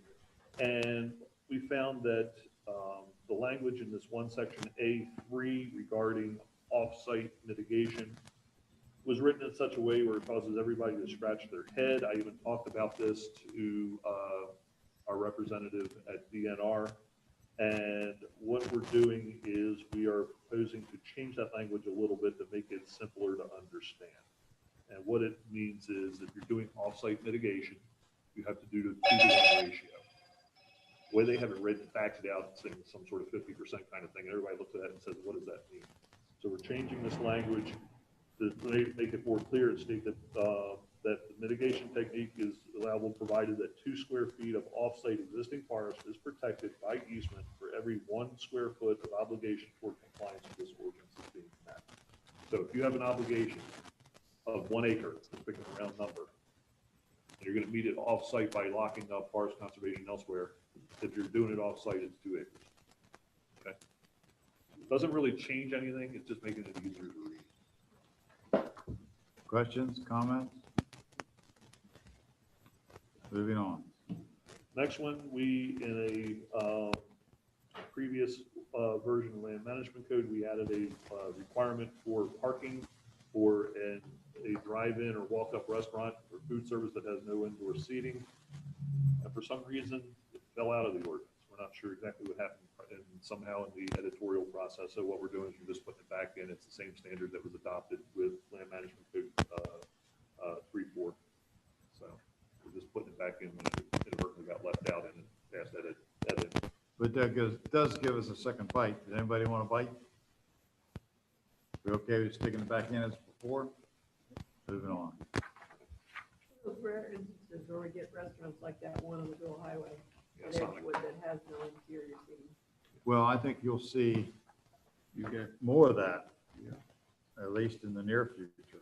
Speaker 4: and we found that the language in this one section, A3, regarding off-site mitigation, was written in such a way where it causes everybody to scratch their head. I even talked about this to our representative at DNR. And what we're doing is we are proposing to change that language a little bit to make it simpler to understand. And what it means is if you're doing off-site mitigation, you have to do the 2-to-1 ratio. The way they have it written, backs it out, saying some sort of 50% kind of thing. Everybody looks at that and says, what does that mean? So we're changing this language to make it more clear and state that that the mitigation technique is allowable provided that 2 square feet of off-site existing forest is protected by easement for every 1 square foot of obligation toward compliance with this ordinance is being met. So if you have an obligation of 1 acre, let's pick a round number, and you're going to meet it off-site by locking up forest conservation elsewhere, if you're doing it off-site, it's 2 acres. Okay? Doesn't really change anything, it's just making it easier to read.
Speaker 11: Questions, comments? Moving on.
Speaker 4: Next one, we, in a previous version of land management code, we added a requirement for parking for a drive-in or walk-up restaurant or food service that has no indoor seating. And for some reason, it fell out of the ordinance. We're not sure exactly what happened somehow in the editorial process. So what we're doing is we're just putting it back in. It's the same standard that was adopted with land management code 3.4. So we're just putting it back in when it inadvertently got left out and passed edit.
Speaker 11: But that does give us a second bite. Does anybody want to bite? We okay with sticking it back in as before? Moving on.
Speaker 2: Those rare instances where we get restaurants like that one on the Bill Highway,
Speaker 4: Yeah,
Speaker 2: at
Speaker 4: Sonic.
Speaker 2: Edgewood, that has no interior seating.
Speaker 11: Well, I think you'll see
Speaker 1: You get,
Speaker 11: more of that,
Speaker 1: Yeah.
Speaker 11: at least in the near future.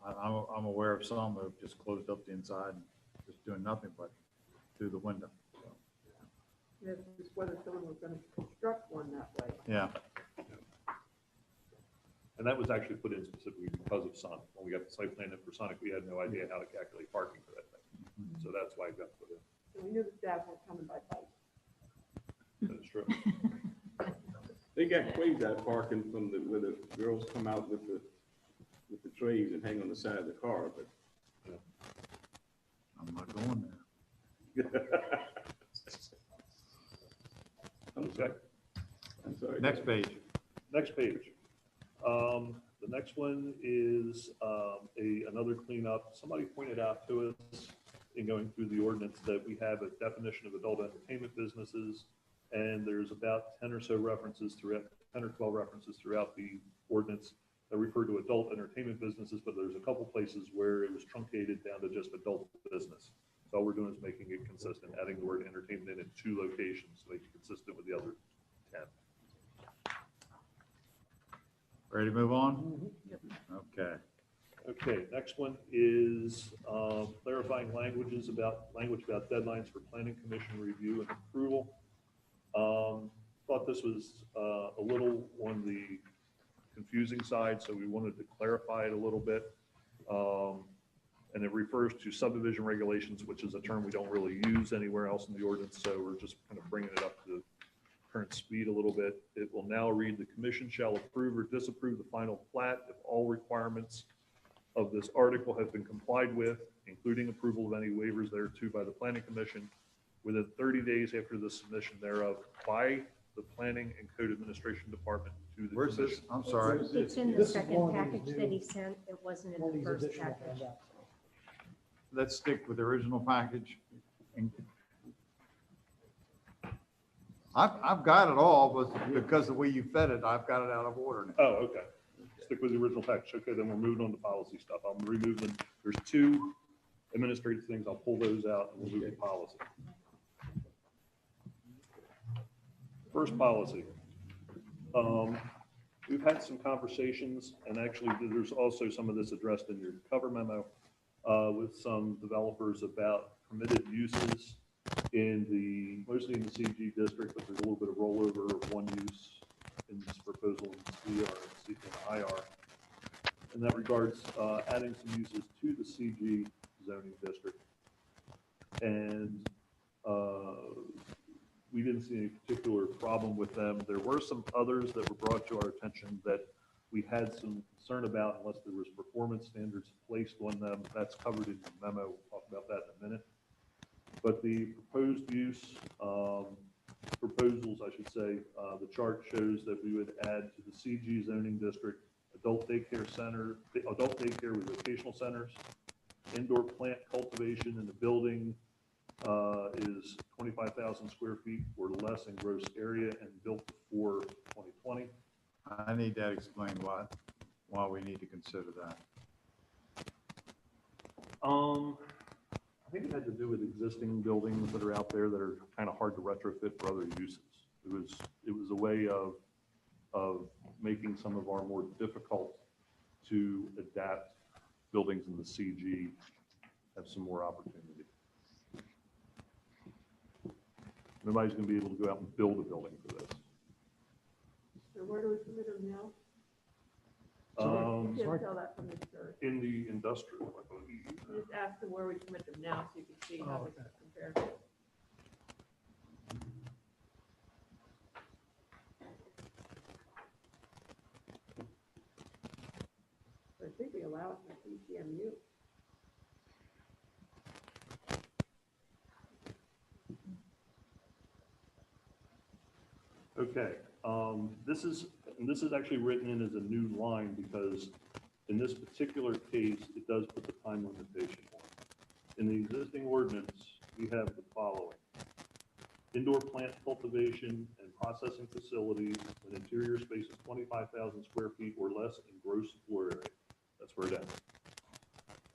Speaker 11: I'm aware of some who have just closed up the inside and just doing nothing but through the window.
Speaker 2: This is whether someone was gonna construct one that way.
Speaker 11: Yeah,
Speaker 4: And that was actually put in specifically because of Sonic. When we got the site plan in for Sonic, we had no idea how to calculate parking for that thing. So that's why it got put in.
Speaker 2: So we knew the staff were coming by bike.
Speaker 4: That is true.
Speaker 1: they got quasi parking from where the girls come out with the trays and hang on the side of the car, but
Speaker 11: I'm not going there.
Speaker 1: I'm sorry. I'm sorry.
Speaker 11: Next page.
Speaker 4: Next page. The next one is another cleanup. Somebody pointed out to us in going through the ordinance that we have a definition of adult entertainment businesses And there's about 10 or so references throughout, 10 or 12 references throughout the ordinance that refer to adult entertainment businesses, but there's a couple places where it was truncated down to just adult business. So all we're doing is making it consistent, adding the word entertainment in 2 locations to make it consistent with the other 10.
Speaker 11: Ready to move on? Okay.
Speaker 4: Okay, next one is clarifying language about deadlines for planning commission review and approval. Thought this was a little on the confusing side, so we wanted to clarify it a little bit. And it refers to subdivision regulations, which is a term we don't really use anywhere else in the ordinance, so we're just kind of bringing it up to current speed a little bit. It will now read, the commission shall approve or disapprove the final plat if all requirements of this article have been complied with, including approval of any waivers thereto by the planning commission within 30 days after the submission thereof by the planning and code administration department to the
Speaker 11: Where's this?
Speaker 4: commission.
Speaker 11: I'm sorry.
Speaker 12: It's in the
Speaker 6: This is
Speaker 12: second
Speaker 6: one of these
Speaker 12: package that
Speaker 6: new-
Speaker 12: he sent. It wasn't in
Speaker 6: One of
Speaker 12: the
Speaker 6: these
Speaker 12: first
Speaker 6: additional
Speaker 12: package.
Speaker 6: transactions.
Speaker 11: Let's stick with the original package. And I've got it all, but because the way you fed it, I've got it out of order now.
Speaker 4: Oh, okay. Stick with the original package. Okay, then we're moving on to policy stuff. I'm removing, there's 2 administrative things. I'll pull those out and we'll move to policy. First policy. We've had some conversations, and actually there's also some of this addressed in your cover memo with some developers about permitted uses mostly in the CG district, but there's a little bit of rollover of one use in this proposal in CR and IR. In that regards, adding some uses to the CG zoning district. And we didn't see any particular problem with them. There were some others that were brought to our attention that we had some concern about unless there was performance standards placed on them. That's covered in the memo. We'll talk about that in a minute. But the proposed use, proposals, I should say, the chart shows that we would add to the CG zoning district, adult daycare with vocational centers, indoor plant cultivation in the building is 25,000 square feet or less in gross area and built before 2020.
Speaker 11: I need that explained why we need to consider that.
Speaker 4: I think it had to do with existing buildings that are out there that are kind of hard to retrofit for other uses. It was a way of making some of our more difficult to adapt buildings in the CG have some more opportunity. Nobody's going to be able to go out and build a building for this.
Speaker 2: So where do we permit them now?
Speaker 4: Um,
Speaker 2: You can't tell that from this chart.
Speaker 4: in the industrial, I believe.
Speaker 2: Just ask them where we permit them now so you can see how
Speaker 6: Oh,
Speaker 2: this
Speaker 6: okay.
Speaker 2: compares. I think we allow it in CCMU.
Speaker 4: Okay, this is actually written in as a new line because in this particular case, it does put the time limitation on. In the existing ordinance, we have the following. Indoor plant cultivation and processing facilities with interior space of 25,000 square feet or less in gross floor area. That's where it ends.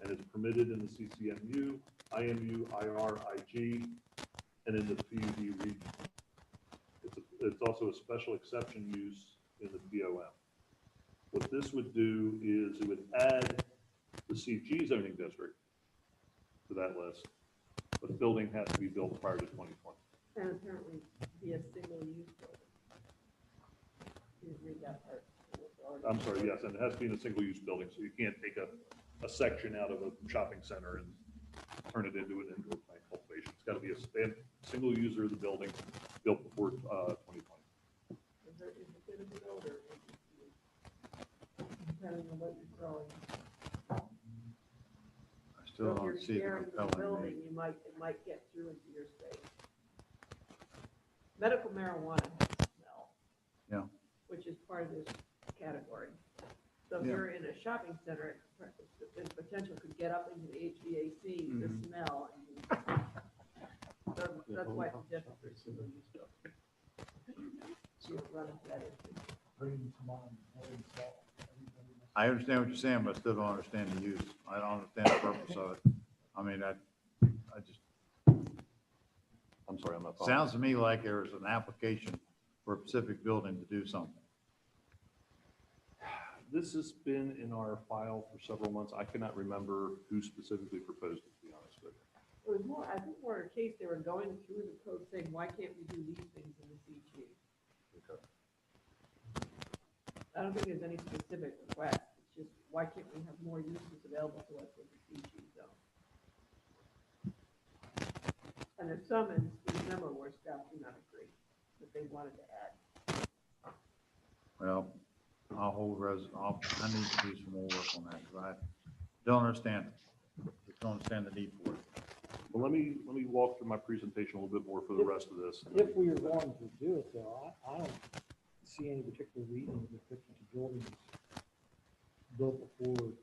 Speaker 4: And it's permitted in the CCMU, IMU, IR, IG, and in the PUD region. It's also a special exception use in the BOM. What this would do is it would add the CG zoning district to that list, but the building has to be built prior to 2020.
Speaker 2: And apparently be a single-use building. You read that part.
Speaker 4: I'm sorry, yes, and it has to be in a single-use building, so you can't take a section out of a shopping center and turn it into an indoor plant cultivation. It's got to be a single user of the building built before 2020.
Speaker 2: Is it going to be older? Depending on what you're growing.
Speaker 11: I still
Speaker 2: So if
Speaker 11: don't
Speaker 2: you're
Speaker 11: see the
Speaker 2: sharing the
Speaker 11: compelling
Speaker 2: building,
Speaker 11: need.
Speaker 2: it might get through into your space. Medical marijuana has a smell.
Speaker 11: Yeah.
Speaker 2: Which is part of this category. So if
Speaker 11: Yeah.
Speaker 2: you're in a shopping center, the potential could get up into the HVAC, the smell. That's why it's different for single use building. you run into that issue.
Speaker 6: Bring to mind, everybody must-
Speaker 11: I understand what you're saying, but I still don't understand the use. I don't understand the purpose of it. I mean, I just,
Speaker 4: I'm sorry, I'm not following.
Speaker 11: sounds to me like there's an application for a specific building to do something.
Speaker 4: This has been in our file for several months. I cannot remember who specifically proposed it, to be honest with you.
Speaker 2: It was more, I think more a case they were going through the code saying, why can't we do these things in the CG?
Speaker 4: Okay.
Speaker 2: I don't think there's any specific request, it's just, why can't we have more uses available to us in the CG zone? And there's some in the memo where staff do not agree, that they wanted to add.
Speaker 11: Well, I need to do some more work on that, because I don't understand it. Just don't understand the need for it.
Speaker 4: Well, let me walk through my presentation a little bit more for the rest of this.
Speaker 6: If we are going to do it though, I don't see any particular reason to put the buildings built before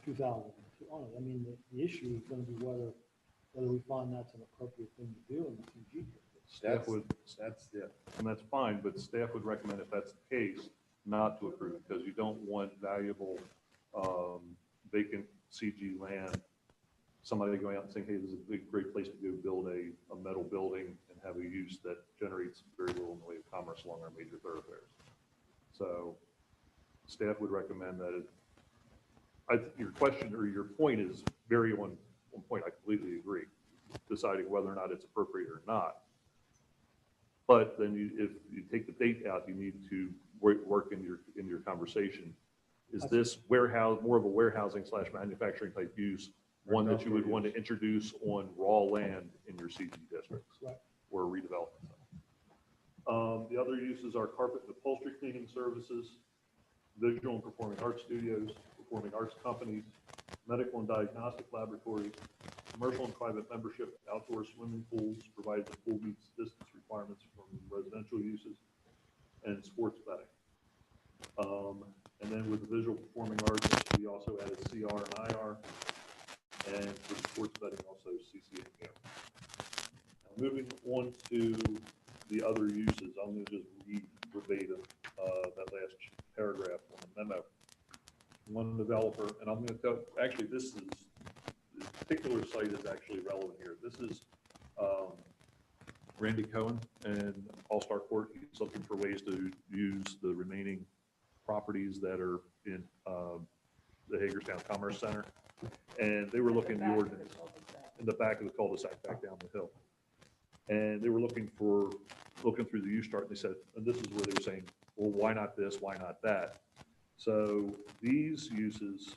Speaker 6: 2002 on it. I mean, the issue is gonna be whether we find that's an appropriate thing to do in the CG district.
Speaker 4: Staff would, and that's fine, but staff would recommend if that's the case, not to approve, because you don't want valuable, vacant CG land, somebody going out and saying, hey, this is a great place to go build a metal building and have a use that generates very little in the way of commerce along our major thoroughfares. So staff would recommend that your question or your point is very on point. I completely agree, deciding whether or not it's appropriate or not. But then if you take the date out, you need to work in your conversation. Is this warehouse, more of a warehousing / manufacturing type use, one that you would want to introduce on raw land in your CG districts?
Speaker 6: Right.
Speaker 4: Or redevelopment? The other uses are carpet and upholstery cleaning services, visual and performing arts studios, performing arts companies, medical and diagnostic laboratories, commercial and private membership, outdoor swimming pools, provided the pool meets distance requirements from residential uses, and sports betting. And then with the visual performing arts, we also added CR and IR, and for sports betting, also CCNU. Now, moving on to the other uses, I'm going to just read verbatim that last paragraph on the memo. One developer, and I'm going to tell, actually, this particular site is actually relevant here. This is Randy Cohen and All-Star Court. He's looking for ways to use the remaining properties that are in the Hagerstown Commerce Center. And they were looking at the ordinance in the back of the cul-de-sac back down the hill. And they were looking through the use chart, and they said, and this is where they were saying, well, why not this, why not that? So these uses,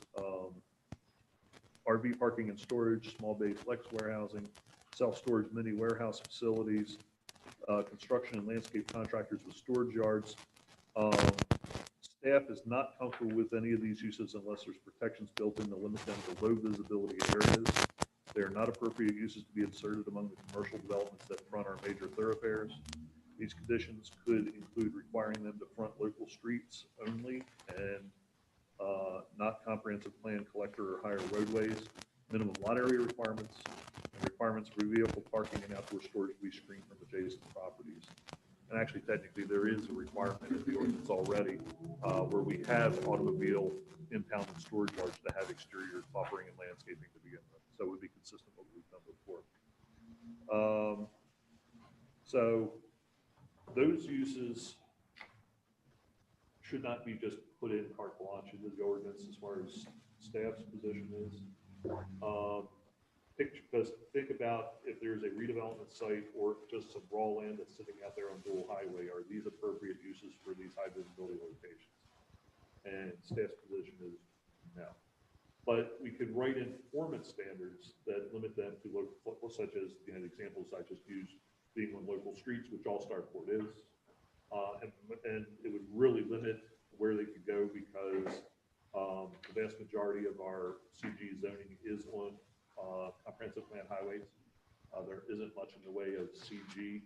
Speaker 4: RV parking and storage, small bay flex warehousing, self-storage mini warehouse facilities, construction and landscape contractors with storage yards. Staff is not comfortable with any of these uses unless there's protections built in to limit them to low visibility areas. They are not appropriate uses to be inserted among the commercial developments that front our major thoroughfares. These conditions could include requiring them to front local streets only and not comprehensive plan collector or higher roadways, minimum lot area requirements, and requirements for vehicle parking and outdoor storage to be screened from adjacent properties. And actually, technically, there is a requirement in the ordinance already where we have automobile impound and storage yards to have exterior buffering and landscaping to begin with. So it would be consistent with what we've done before. So those uses should not be just put in carte blanche into the ordinance as far as staff's position is. Because think about if there's a redevelopment site or just some raw land that's sitting out there on Dual Highway, are these appropriate uses for these high visibility locations? And staff's position is no. But we could write in performance standards that limit them to local, such as the examples I just used being on local streets, which All-Star Court is. And it would really limit where they could go because the vast majority of our CG zoning is on comprehensive plan highways. There isn't much in the way of CG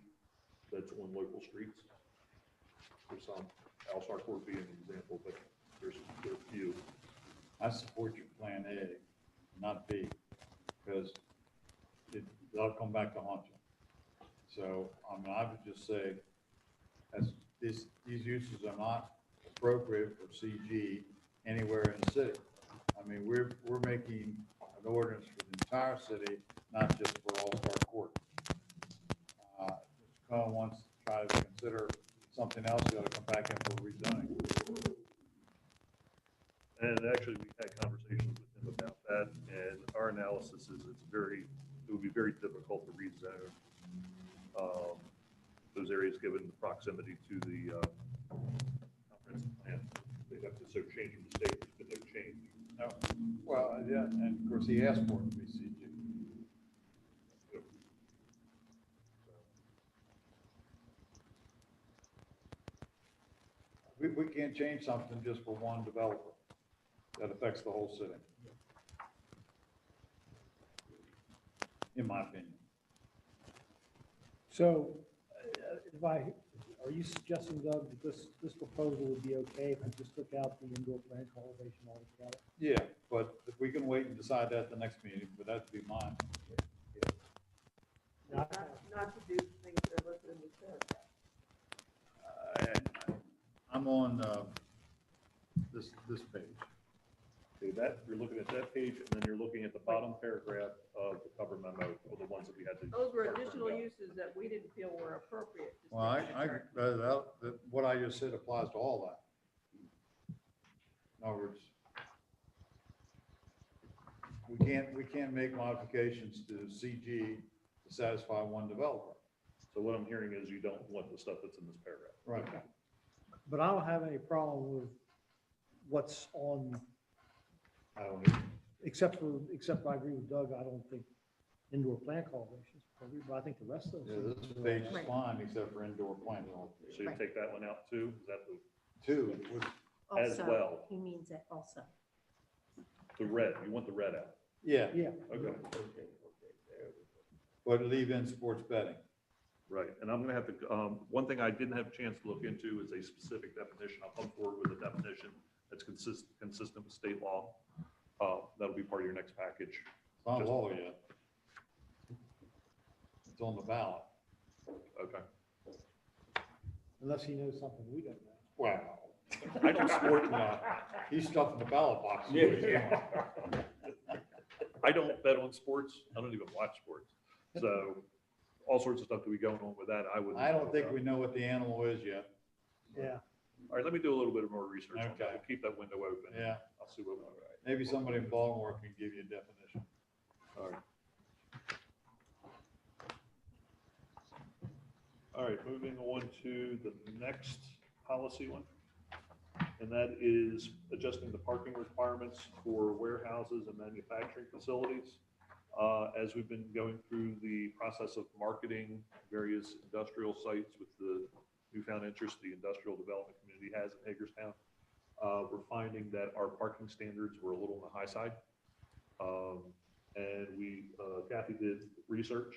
Speaker 4: that's on local streets. There's some, All-Star Court being an example, but there are few.
Speaker 11: I support your plan A, not B, because that'll come back to haunt you. So, I mean, I would just say, these uses are not appropriate for CG anywhere in the city. I mean, we're making an ordinance for the entire city, not just for All-Star Court. Mr. Cohen wants to try to consider something else, you ought to come back in for rezoning.
Speaker 4: And actually, we had conversations with him about that, and our analysis is it would be very difficult to rezone those areas given the proximity to the comprehensive plan. They have to so change from the state, there's been no change.
Speaker 11: No. Well, yeah, and of course, he asked for it to be CG. We can't change something just for one developer. That affects the whole city. In my opinion.
Speaker 6: So, are you suggesting, Doug, that this proposal would be okay if we just took out the indoor plant cultivation altogether?
Speaker 11: Yeah, but if we can wait and decide that at the next meeting, but that'd be mine.
Speaker 2: Not to do things that are listed in this paragraph.
Speaker 11: I'm on this page.
Speaker 4: Okay, you're looking at that page, and then you're looking at the bottom paragraph of the cover memo, or the ones that we had to.
Speaker 2: Those were additional uses that we didn't feel were appropriate. to
Speaker 11: Well,
Speaker 2: stay.
Speaker 11: what I just said applies to all that. In other words, we can't make modifications to CG to satisfy one developer.
Speaker 4: So what I'm hearing is you don't want the stuff that's in this paragraph.
Speaker 11: Right.
Speaker 6: But I don't have any problem with what's on,
Speaker 11: I don't know.
Speaker 6: except I agree with Doug, I don't think indoor plant cultivation is appropriate, but I think the rest of
Speaker 11: Yeah,
Speaker 6: those.
Speaker 11: this page is fine except for indoor planting.
Speaker 4: So you take that one out too? Is that
Speaker 11: Two,
Speaker 4: as
Speaker 12: Also,
Speaker 4: well?
Speaker 12: he means it also.
Speaker 4: The red, you want the red out?
Speaker 11: yeah,
Speaker 6: Yeah,
Speaker 4: Okay,
Speaker 11: but leave in sports betting.
Speaker 4: right. And I'm gonna have to, one thing I didn't have a chance to look into is a specific definition. I'll come forward with a definition that's consistent with state law. That'll be part of your next package.
Speaker 11: It's not
Speaker 4: Just-
Speaker 11: law yet. It's on the ballot.
Speaker 4: Okay.
Speaker 6: unless he knows something we don't know.
Speaker 11: Wow.
Speaker 4: I do sport,
Speaker 11: He's stuffing the ballot box.
Speaker 4: I don't bet on sports. I don't even watch sports. So all sorts of stuff to be going on with that. I wouldn't.
Speaker 11: I don't think we know what the animal is yet.
Speaker 6: Yeah,
Speaker 4: All right, let me do a little bit more research on that.
Speaker 11: Okay.
Speaker 4: We'll keep that window open.
Speaker 11: Yeah,
Speaker 4: I'll see what.
Speaker 11: maybe somebody in Baltimore can give you a definition.
Speaker 4: All right. All right, moving on to the next policy one. And that is adjusting the parking requirements for warehouses and manufacturing facilities. As we've been going through the process of marketing various industrial sites with the newfound interest the industrial development community has in Hagerstown, we're finding that our parking standards were a little on the high side. And Kathy did research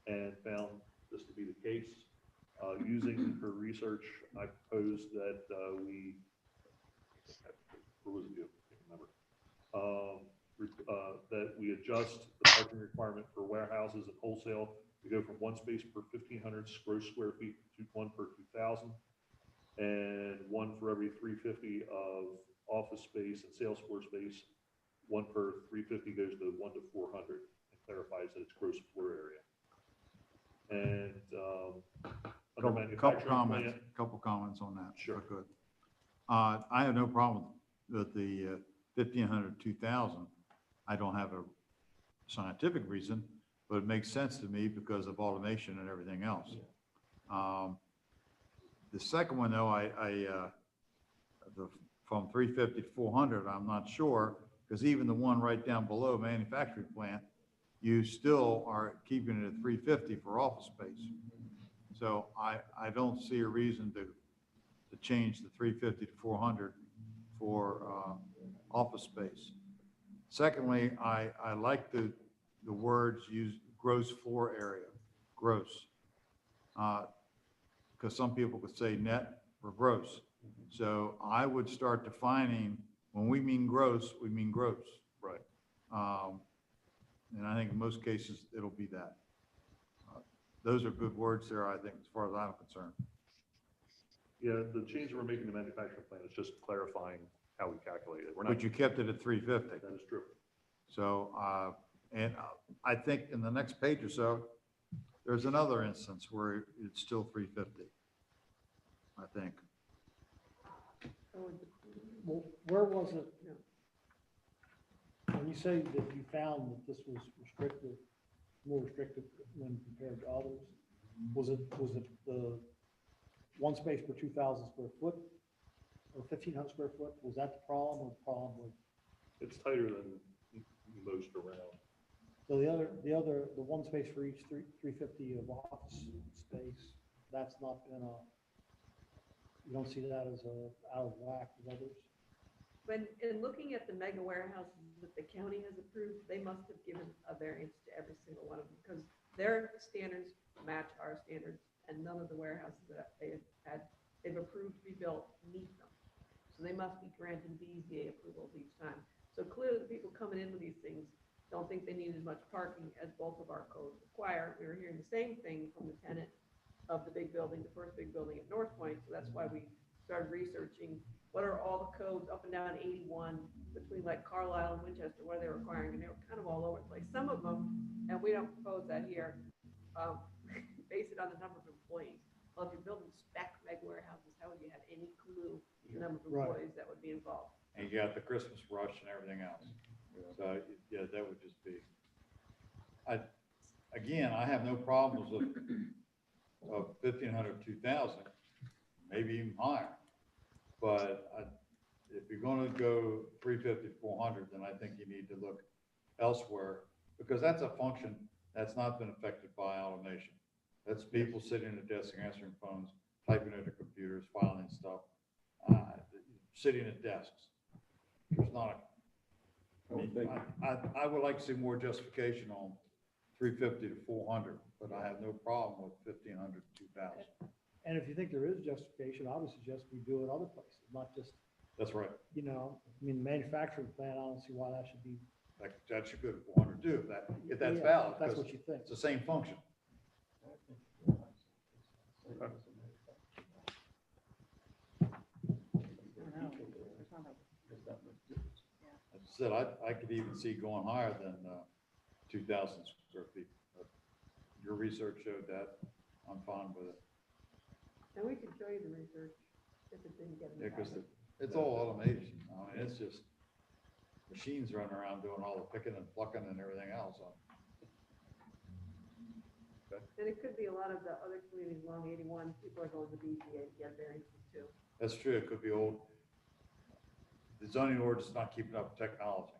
Speaker 4: and found this to be the case. Using her research, I proposed that where was it? I can't remember. That we adjust the parking requirement for warehouses and wholesale to go from one space per 1,500 gross square feet to one per 2,000, and one for every 350 of office space and sales floor space. One per 350 goes to 1 to 400 and clarifies that it's gross floor area. And under manufacturing plant.
Speaker 11: Couple comments on that.
Speaker 4: Sure.
Speaker 11: Good. I have no problem with the 1,500, 2,000. I don't have a scientific reason, but it makes sense to me because of automation and everything else. The second one, though, from 350 to 400, I'm not sure, because even the one right down below manufacturing plant, you still are keeping it at 350 for office space. So I don't see a reason to change the 350 to 400 for office space. Secondly, I like the words used, gross floor area, gross. Because some people could say net or gross. So I would start defining, when we mean gross, we mean gross.
Speaker 4: Right.
Speaker 11: And I think in most cases, it'll be that. Those are good words there, I think, as far as I'm concerned.
Speaker 4: Yeah, the change we're making to the manufacturing plan is just clarifying how we calculate it. We're not,
Speaker 11: But you kept it at 350.
Speaker 4: that is true.
Speaker 11: So, I think in the next page or so, there's another instance where it's still 350. I think.
Speaker 6: Well, where was it? When you say that you found that this was restrictive, more restrictive when compared to others, was it the one space per 2,000 square foot or 1,500 square foot? Was that the problem, or the problem was?
Speaker 4: It's tighter than most around.
Speaker 6: So the one space for each 350 of office space, that's not been you don't see that as out of whack with others?
Speaker 2: When, in looking at the mega warehouses that the county has approved, they must have given a variance to every single one of them, because their standards match our standards, and none of the warehouses that they've approved to be built meet them. So they must be granted BZA approvals each time. So clearly, the people coming in with these things don't think they need as much parking as both of our codes require. We were hearing the same thing from the tenant of the big building, the first big building at North Point, so that's why we started researching what are all the codes up and down 81 between like Carlisle and Winchester, what are they requiring, and they were kind of all over the place. Some of them, and we don't propose that here, base it on the number of employees. Well, if you're building spec mega warehouses, how would you have any clue the number of employees that would be involved?
Speaker 5: And you got the Christmas rush and everything else. So, yeah, that would just be, again, I have no problems of 1,500, 2,000, maybe even higher. But if you're gonna go 350, 400, then I think you need to look elsewhere, because that's a function that's not been affected by automation. That's people sitting at desks, answering phones, typing at their computers, filing stuff, sitting at desks. There's not I would like to see more justification on 350 to 400, but I have no problem with 1,500 to 2,000.
Speaker 6: And if you think there is justification, I would suggest we do it other places, not just,
Speaker 5: That's right.
Speaker 6: I mean, manufacturing plant, I don't see why that should be.
Speaker 5: That should go to 400 too, if that's
Speaker 6: Yeah,
Speaker 5: valid.
Speaker 6: That's
Speaker 5: because
Speaker 6: what you think.
Speaker 5: It's the same function. As I said, I could even see going higher than 2,000 square feet. But your research showed that. I'm fine with it.
Speaker 2: And we can show you the research if it didn't get.
Speaker 5: Yeah, because it's all automation. I mean, it's just machines running around doing all the picking and plucking and everything else.
Speaker 2: And it could be a lot of the other communities along 81, people are going to BZA to get variances too.
Speaker 5: That's true. It could be old. The zoning ordinance is not keeping up with technology.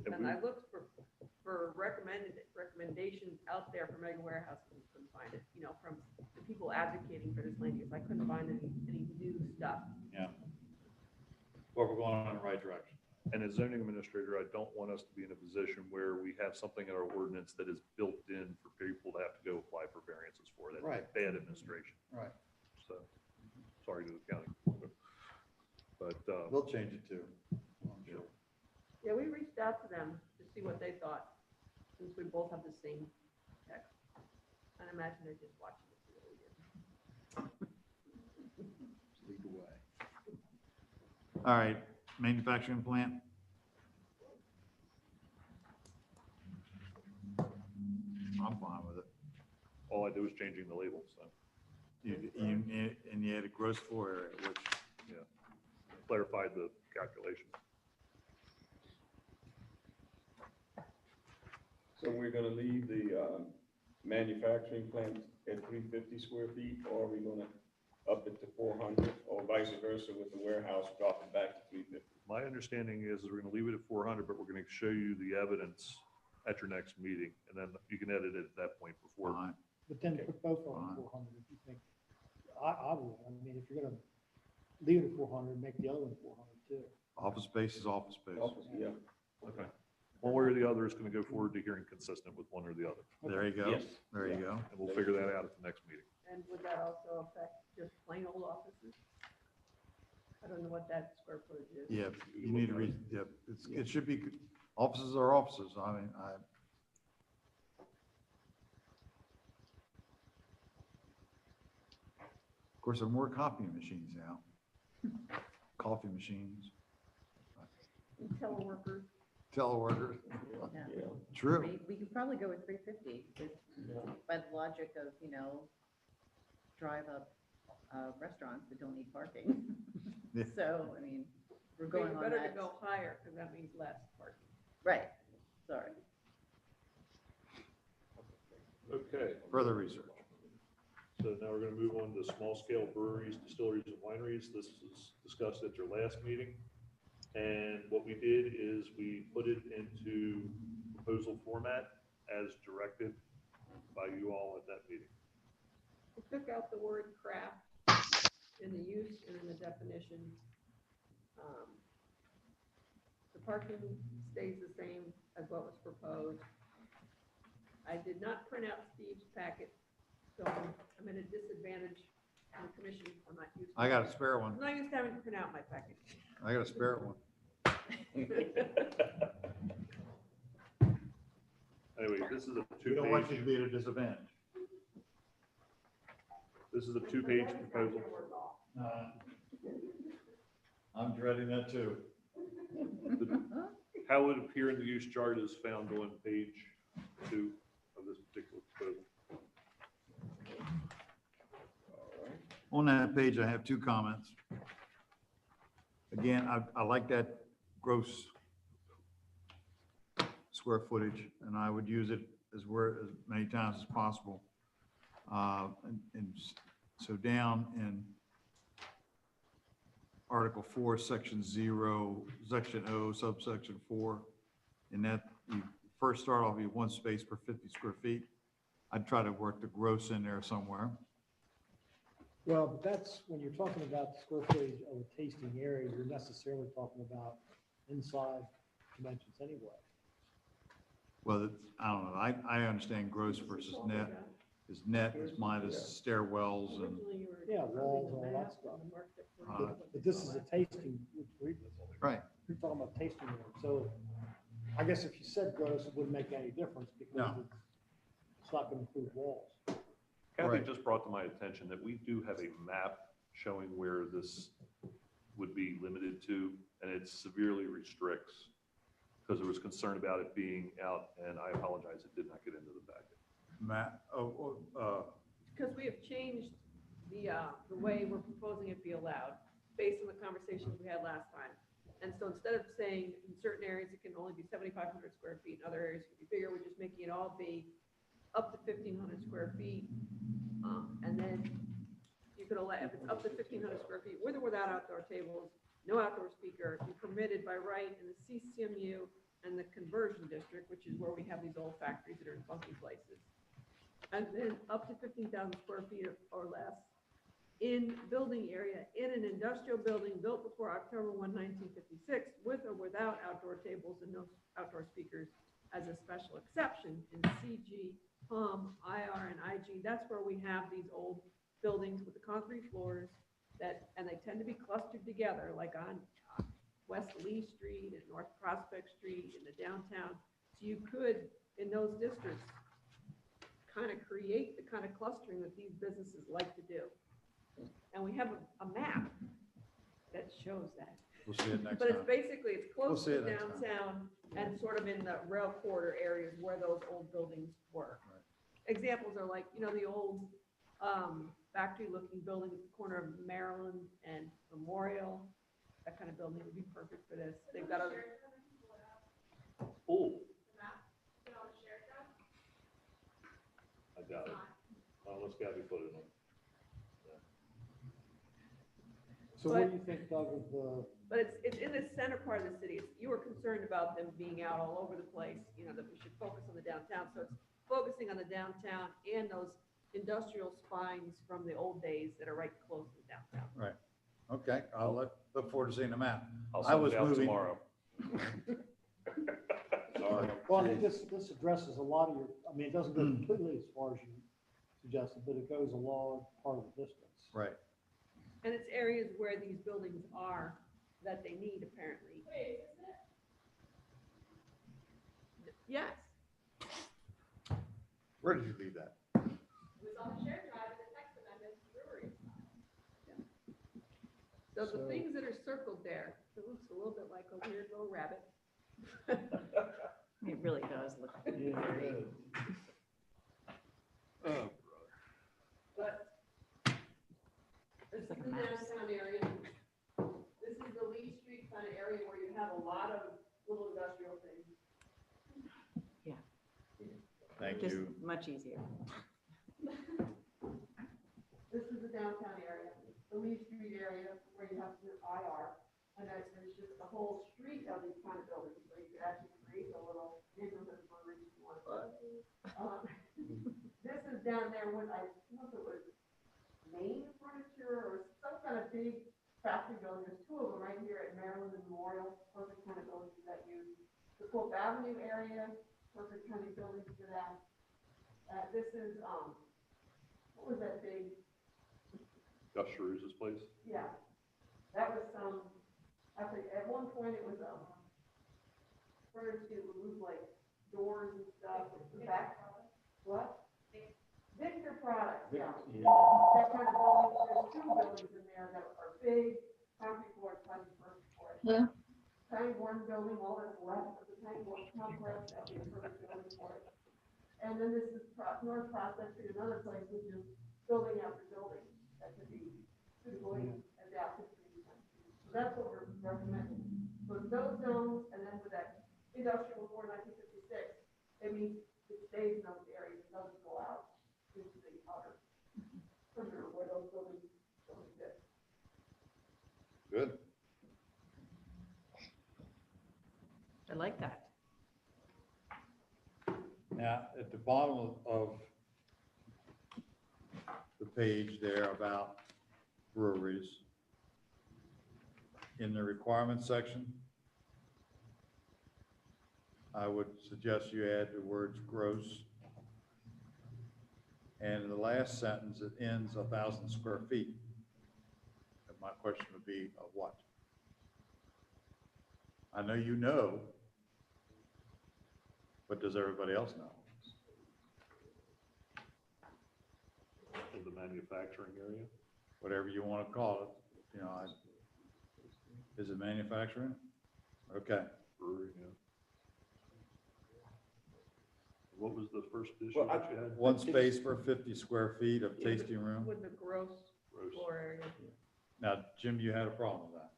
Speaker 2: And I looked for recommendations out there for mega warehouses, and couldn't find it, from the people advocating for this land use. I couldn't find any new stuff.
Speaker 5: Yeah. But we're going in the right direction.
Speaker 4: And as zoning administrator, I don't want us to be in a position where we have something in our ordinance that is built in for people to have to go apply for variances for. That's
Speaker 5: Right.
Speaker 4: bad administration.
Speaker 5: Right.
Speaker 4: So, sorry to the county. But,
Speaker 5: They'll change it too. I'm sure.
Speaker 2: Yeah, we reached out to them to see what they thought, since we both have the same text. And I imagine they're just watching to see what we did.
Speaker 5: Lead the way.
Speaker 11: All right, manufacturing plant. I'm fine with it.
Speaker 4: all I do is changing the label, so,
Speaker 11: And you had a gross floor area, which,
Speaker 4: yeah. Clarified the calculation.
Speaker 1: So we're gonna leave the manufacturing plant at 350 square feet, or are we gonna up it to 400, or vice versa with the warehouse, drop it back to 350?
Speaker 4: My understanding is we're gonna leave it at 400, but we're gonna show you the evidence at your next meeting, and then you can edit it at that point before.
Speaker 11: fine.
Speaker 6: But then
Speaker 1: Okay.
Speaker 6: put both on
Speaker 11: Fine.
Speaker 6: 400 if you think, I would, I mean, if you're gonna leave it at 400, make the other one 400 too.
Speaker 11: Office space is office space.
Speaker 1: Office, yeah.
Speaker 4: Okay. One way or the other is gonna go forward to hearing consistent with one or the other,
Speaker 11: There you go.
Speaker 1: Yes.
Speaker 11: There you go.
Speaker 4: and we'll figure that out at the next meeting.
Speaker 2: And would that also affect just plain old offices? I don't know what that square footage is.
Speaker 11: Yeah, you need to read, yeah, it should be, offices are offices. I mean, course, there are more copy machines now. Coffee machines,
Speaker 2: Teleworkers.
Speaker 11: teleworkers.
Speaker 8: Yeah.
Speaker 11: True.
Speaker 8: We could probably go with 350 by the logic of, drive up restaurants that don't need parking.
Speaker 11: Yeah.
Speaker 8: So, I mean, we're going on
Speaker 2: Better to
Speaker 8: that.
Speaker 2: go higher, because that means less parking.
Speaker 8: Right, sorry.
Speaker 4: Okay,
Speaker 11: Further research.
Speaker 4: so now we're gonna move on to small-scale breweries, distilleries, and wineries. This was discussed at your last meeting. And what we did is we put it into proposal format as directed by you all at that meeting.
Speaker 2: We took out the word craft in the use and in the definition. The parking stays the same as what was proposed. I did not print out Steve's packet, so I'm at a disadvantage on the commission. I'm not used.
Speaker 11: I got a spare one.
Speaker 2: I'm not used to having to print out my packet.
Speaker 11: I got a spare one.
Speaker 4: Anyway, this is a
Speaker 11: We don't want you
Speaker 4: two-page,
Speaker 11: to be at a disadvantage.
Speaker 4: this is a two-page proposal.
Speaker 11: I'm dreading that too.
Speaker 4: How it would appear in the use chart is found on page 2 of this particular proposal.
Speaker 11: On that page, I have two comments. Again, I like that gross square footage, and I would use it as many times as possible. So down in Article 4, Section 0, Section O, subsection 4, in that you first start off with one space per 50 square feet. I'd try to work the gross in there somewhere.
Speaker 6: Well, but that's, when you're talking about the square footage of a tasting area, you're necessarily talking about inside dimensions anyway.
Speaker 11: Well, I don't know. I understand gross versus net. Is net is minus stairwells and,
Speaker 2: Originally, you were.
Speaker 6: Yeah, walls, all
Speaker 2: approving the
Speaker 6: that
Speaker 2: map
Speaker 6: stuff.
Speaker 2: and marked it for
Speaker 11: Uh,
Speaker 2: you.
Speaker 6: But this is a tasting,
Speaker 11: right.
Speaker 6: you're talking about tasting area. So I guess if you said gross, it wouldn't make any difference because
Speaker 11: No.
Speaker 6: it's not going to include walls.
Speaker 4: Kathy
Speaker 11: Right.
Speaker 4: just brought to my attention that we do have a map showing where this would be limited to, and it severely restricts, because there was concern about it being out, and I apologize, it did not get into the packet.
Speaker 11: Matt,
Speaker 2: Because we have changed the way we're proposing it be allowed, based on the conversations we had last time. And so instead of saying in certain areas it can only be 7,500 square feet, in other areas it could be bigger, we're just making it all be up to 1,500 square feet. And then you could allow, if it's up to 1,500 square feet, with or without outdoor tables, no outdoor speaker, you're permitted by right in the CCMU and the conversion district, which is where we have these old factories that are in funky places. And then up to 15,000 square feet or less in building area in an industrial building built before October 1, 1956, with or without outdoor tables and no outdoor speakers as a special exception in CG, PUM, IR, and IG. That's where we have these old buildings with the concrete floors and they tend to be clustered together, like on West Lee Street and North Prospect Street in the downtown. So you could, in those districts, kind of create the kind of clustering that these businesses like to do. And we have a map that shows that.
Speaker 11: we'll see it next
Speaker 2: But it's
Speaker 11: time.
Speaker 2: basically, it's
Speaker 11: We'll
Speaker 2: close
Speaker 11: see
Speaker 2: to
Speaker 11: it next time.
Speaker 2: downtown and sort of in the rail corridor areas where those old buildings were.
Speaker 11: Right.
Speaker 2: Examples are like, the old factory-looking building at the corner of Maryland and Memorial. That kind of building would be perfect for this. They've got other.
Speaker 4: Oh. I doubt it. Unless Gabby put it on.
Speaker 6: So what do you think, Doug, of the,
Speaker 2: But it's in the center part of the city. You were concerned about them being out all over the place, that we should focus on the downtown. So it's focusing on the downtown and those industrial spines from the old days that are right close to downtown.
Speaker 11: Right. Okay, I'll look forward to seeing the map.
Speaker 4: I'll
Speaker 11: I
Speaker 4: send
Speaker 11: was
Speaker 4: it out
Speaker 11: moving-
Speaker 4: tomorrow. Sorry.
Speaker 6: well, I think this addresses a lot of your, it doesn't go completely as far as you suggested, but it goes a long part of the distance.
Speaker 11: Right.
Speaker 2: And it's areas where these buildings are that they need apparently. Yes.
Speaker 11: Where did you leave that?
Speaker 2: So the
Speaker 6: So-
Speaker 2: things that are circled there, it looks a little bit like a weird little rabbit.
Speaker 8: It really does look
Speaker 6: Yeah.
Speaker 8: very,
Speaker 4: Oh,
Speaker 2: But this is
Speaker 8: like a
Speaker 2: the
Speaker 8: mouse.
Speaker 2: downtown area. This is the Lee Street kind of area where you have a lot of little industrial things.
Speaker 5: Thank
Speaker 8: just
Speaker 5: you.
Speaker 8: much easier.
Speaker 2: This is the downtown area, the Lee Street area where you have your IR. And there's just a whole street of these kind of buildings, so you could actually create a little neighborhood for rich if you want. This is down there with, I don't know if it was Maine Furniture or some kind of big factory building. There's two of them right here at Maryland Memorial, perfect kind of buildings that use the Quote Avenue area, perfect kind of buildings for that. This is, what was that big?
Speaker 4: Gus Charouz's place.
Speaker 2: Yeah, that was I think at one point it was, referred to move like doors and stuff, the back, what? Victor Products, yeah. That kind of building, there's two buildings in there that are big, concrete floors, plenty of first floor.
Speaker 7: Yeah.
Speaker 2: Pangborn building, all that's left of the Pangborn complex, that'll be a perfect building for it. And then this is North Prospect Street, another place which is building after building, that could be suitably adapted to these kinds of things. So that's what we're recommending. So it's those zones, and then with that industrial before 1956, it means it stays in those areas, it doesn't go out into the outer perimeter where those buildings don't exist.
Speaker 5: Good.
Speaker 8: I like that.
Speaker 5: Now, at the bottom of the page there about breweries, in the requirements section, I would suggest you add the words gross. And in the last sentence, it ends 1,000 square feet. And my question would be, of what? I know you know, but does everybody else know?
Speaker 4: In the manufacturing area.
Speaker 5: Whatever you want to call it, you know, is it manufacturing? Okay,
Speaker 4: Brewery, yeah. What was the first issue
Speaker 1: Well,
Speaker 4: that you had?
Speaker 5: one space per 50 square feet of tasting room.
Speaker 2: With the gross
Speaker 4: Gross.
Speaker 2: floor area.
Speaker 5: Now, Jim, you had a problem with that.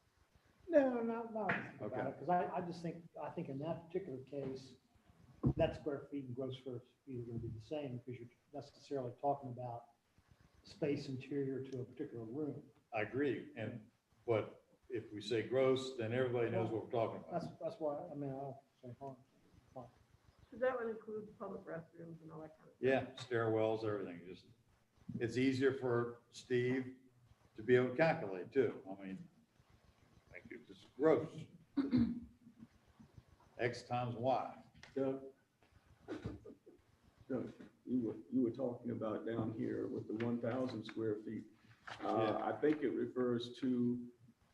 Speaker 6: No, not
Speaker 5: Okay.
Speaker 6: because I just think, I think in that particular case, net square feet and gross square feet are gonna be the same, because you're necessarily talking about space interior to a particular room.
Speaker 5: I agree, but if we say gross, then everybody knows what we're talking about.
Speaker 6: That's why, I mean, I'll say fine.
Speaker 2: So that would include public restrooms and all that kind of stuff.
Speaker 5: Yeah, stairwells, everything, just, it's easier for Steve to be able to calculate too. I mean, thank you, it's gross. X times Y.
Speaker 1: Doug, you were talking about down here with the 1,000 square feet.
Speaker 5: Yeah.
Speaker 1: I think it refers to,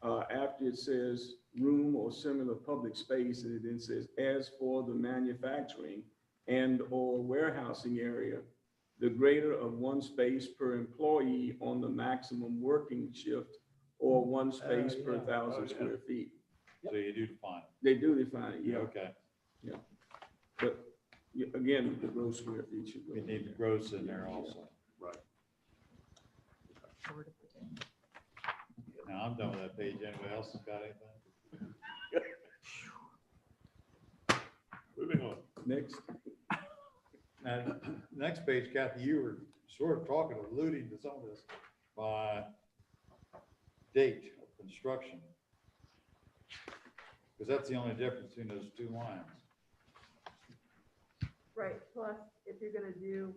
Speaker 1: after it says room or similar public space, and it then says, as for the manufacturing and or warehousing area, the greater of one space per employee on the maximum working shift, or one space per
Speaker 6: yeah.
Speaker 1: 1,000
Speaker 5: Oh, yeah.
Speaker 1: square feet.
Speaker 5: So you do define it.
Speaker 1: They do define it, yeah.
Speaker 5: Okay,
Speaker 1: But again, the gross square feet should go.
Speaker 5: we need the gross in there also.
Speaker 4: Right.
Speaker 5: Now, I'm done with that page. Anybody else has got anything?
Speaker 4: Moving on.
Speaker 1: Next,
Speaker 5: Now, next page, Kathy, you were sort of talking, alluding to some of this by date of construction. Because that's the only difference between those two lines.
Speaker 2: Right, plus, if you're gonna do,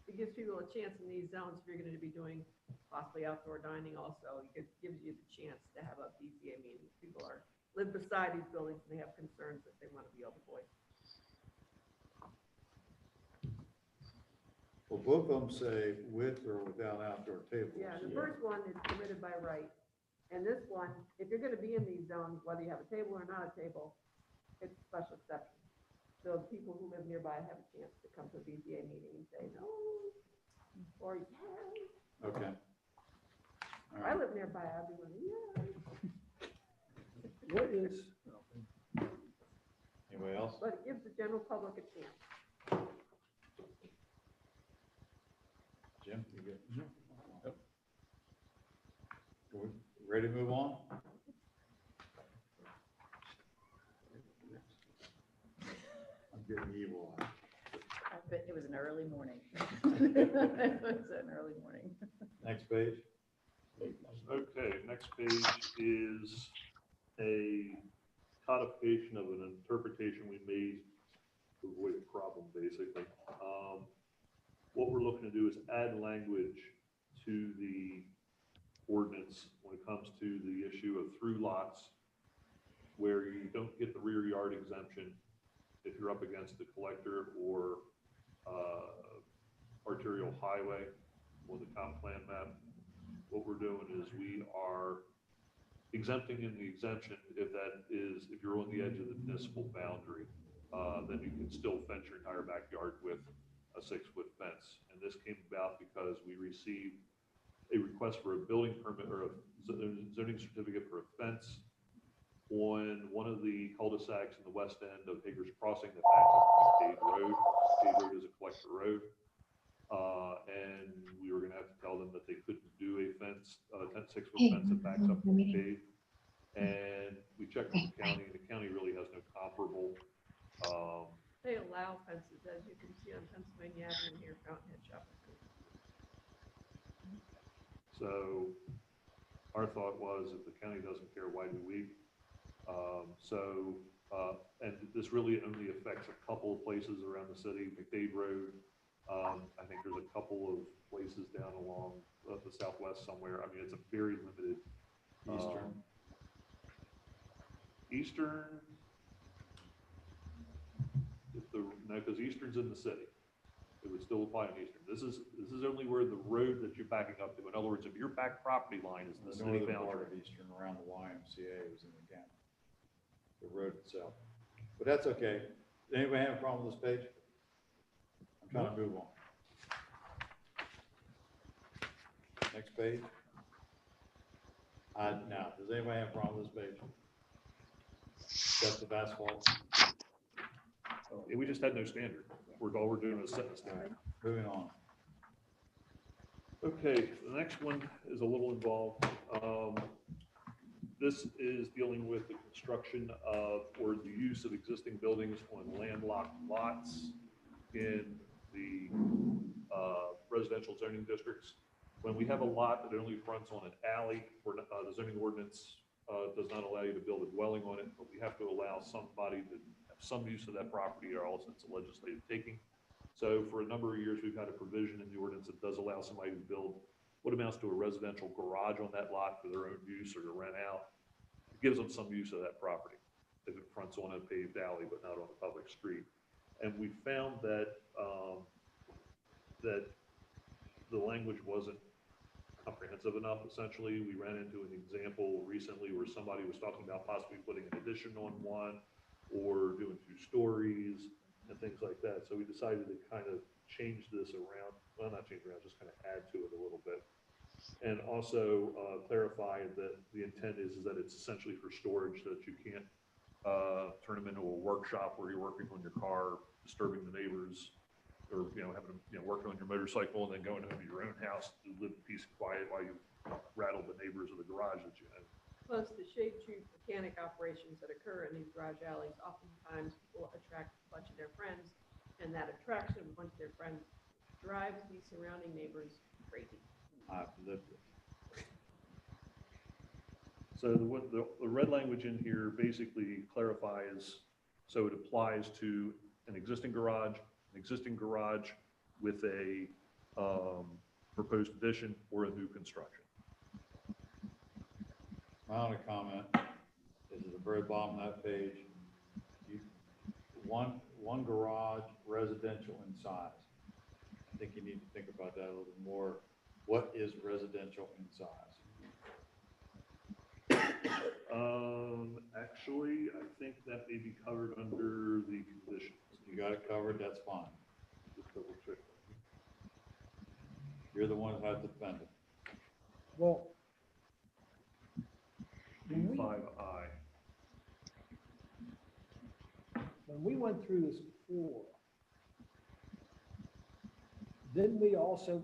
Speaker 2: it gives people a chance in these zones, if you're gonna be doing possibly outdoor dining also, it gives you the chance to have a BZA meeting. People live beside these buildings and they have concerns that they wanna be able to voice.
Speaker 5: Well, both of them say with or without outdoor tables.
Speaker 2: Yeah, the first one is permitted by right, and this one, if you're gonna be in these zones, whether you have a table or not a table, it's a special exception. So people who live nearby have a chance to come to a BZA meeting and say no, or yes.
Speaker 5: Okay. All
Speaker 2: I
Speaker 5: right.
Speaker 2: live there by, I'd be like, yeah.
Speaker 4: What is,
Speaker 5: Anybody else?
Speaker 2: But it gives the general public a chance.
Speaker 5: Jim, you good? Yep. We ready to move on? I'm getting evil.
Speaker 8: I bet it was an early morning. It was an early morning.
Speaker 5: Next page.
Speaker 4: okay, next page is a codification of an interpretation we made to avoid a problem, basically. What we're looking to do is add language to the ordinance when it comes to the issue of through lots where you don't get the rear yard exemption if you're up against the collector or arterial highway or the comp plan map. What we're doing is we are exempting in the exemption if you're on the edge of the municipal boundary, then you can still fence your entire backyard with a 6-foot fence. And this came about because we received a request for a building permit or a zoning certificate for a fence on one of the cul-de-sacs in the west end of Hager's Crossing that backs up to Cade Road. Cade Road is a collector road. And we were gonna have to tell them that they couldn't do a fence, a 6-foot fence that backs up to Cade. And we checked with the county, and the county really has no comparable.
Speaker 2: They allow fences, as you can see on Pennsylvania Avenue near Fountainhead Shopping Center.
Speaker 4: So our thought was if the county doesn't care, why do we? And this really only affects a couple of places around the city, McDade Road. I think there's a couple of places down along the southwest somewhere. I mean, it's a very limited. Eastern. No, because Eastern's in the city. It would still apply in Eastern. This is only where the road that you're backing up to. In other words, if your back property line is the
Speaker 5: The
Speaker 4: city
Speaker 5: northern part
Speaker 4: boundary.
Speaker 5: of Eastern around the YMCA was in the county. The road itself. But that's okay. Does anybody have a problem with this page? I'm trying to move on. Next page. Now, does anybody have a problem with this page? Depth of asphalt.
Speaker 4: We just had no standard. All we're doing is setting a standard.
Speaker 5: Moving on.
Speaker 4: Okay, the next one is a little involved. This is dealing with the construction of, or the use of existing buildings on landlocked lots in the residential zoning districts. When we have a lot that only fronts on an alley, or the zoning ordinance does not allow you to build a dwelling on it, but we have to allow somebody to have some use of that property, or else it's a legislative taking. So for a number of years, we've had a provision in the ordinance that does allow somebody to build what amounts to a residential garage on that lot for their own use or to rent out. It gives them some use of that property if it fronts on a paved alley, but not on a public street. And we found that that the language wasn't comprehensive enough. Essentially, we ran into an example recently where somebody was talking about possibly putting an addition on one or doing 2 stories and things like that. So we decided to kind of change this around, well, not change around, just kind of add to it a little bit. And also clarify that the intent is that it's essentially for storage, so that you can't turn them into a workshop where you're working on your car, disturbing the neighbors, or, having them, working on your motorcycle and then going home to your own house to live in peace and quiet while you rattle the neighbors of the garage that you have.
Speaker 2: Plus, the shade tree mechanic operations that occur in these garage alleys, oftentimes people attract a bunch of their friends, and that attraction of a bunch of their friends drives the surrounding neighbors crazy.
Speaker 5: I've lived it.
Speaker 4: So the red language in here basically clarifies, so it applies to an existing garage with a proposed addition or a new construction.
Speaker 5: My only comment is at the very bottom of that page, one garage residential in size. I think you need to think about that a little bit more. What is residential in size?
Speaker 4: Actually, I think that may be covered under the conditions.
Speaker 5: You got it covered, that's fine.
Speaker 4: Just double check.
Speaker 5: You're the one that has to defend it.
Speaker 6: Well,
Speaker 4: B5I.
Speaker 6: When we went through this before, didn't we also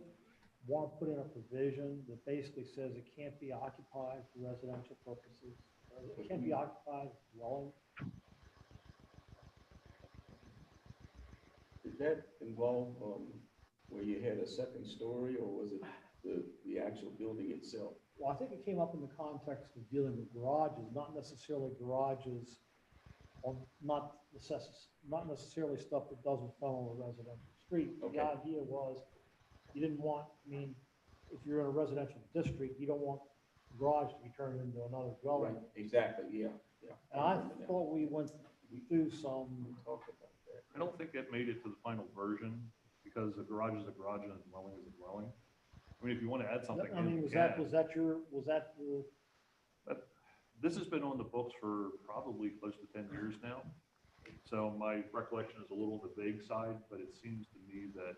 Speaker 6: want to put in a provision that basically says it can't be occupied for residential purposes? Or it can't be occupied as a dwelling?
Speaker 1: Did that involve, where you had a second story, or was it the actual building itself?
Speaker 6: Well, I think it came up in the context of dealing with garages, not necessarily garages on, not necessarily stuff that doesn't fall on a residential street. The
Speaker 1: Okay.
Speaker 6: idea was, you didn't want, I mean, if you're in a residential district, you don't want the garage to be turned into another dwelling.
Speaker 1: Right, exactly, yeah.
Speaker 6: And I
Speaker 1: remember now.
Speaker 6: thought we went through some,
Speaker 1: We talked about that.
Speaker 4: I don't think it made it to the final version because a garage is a garage and a dwelling is a dwelling. I mean, if you want to add something
Speaker 6: I
Speaker 4: in,
Speaker 6: mean,
Speaker 4: you
Speaker 6: was
Speaker 4: can.
Speaker 6: that the,
Speaker 4: This has been on the books for probably close to 10 years now. So my recollection is a little on the vague side, but it seems to me that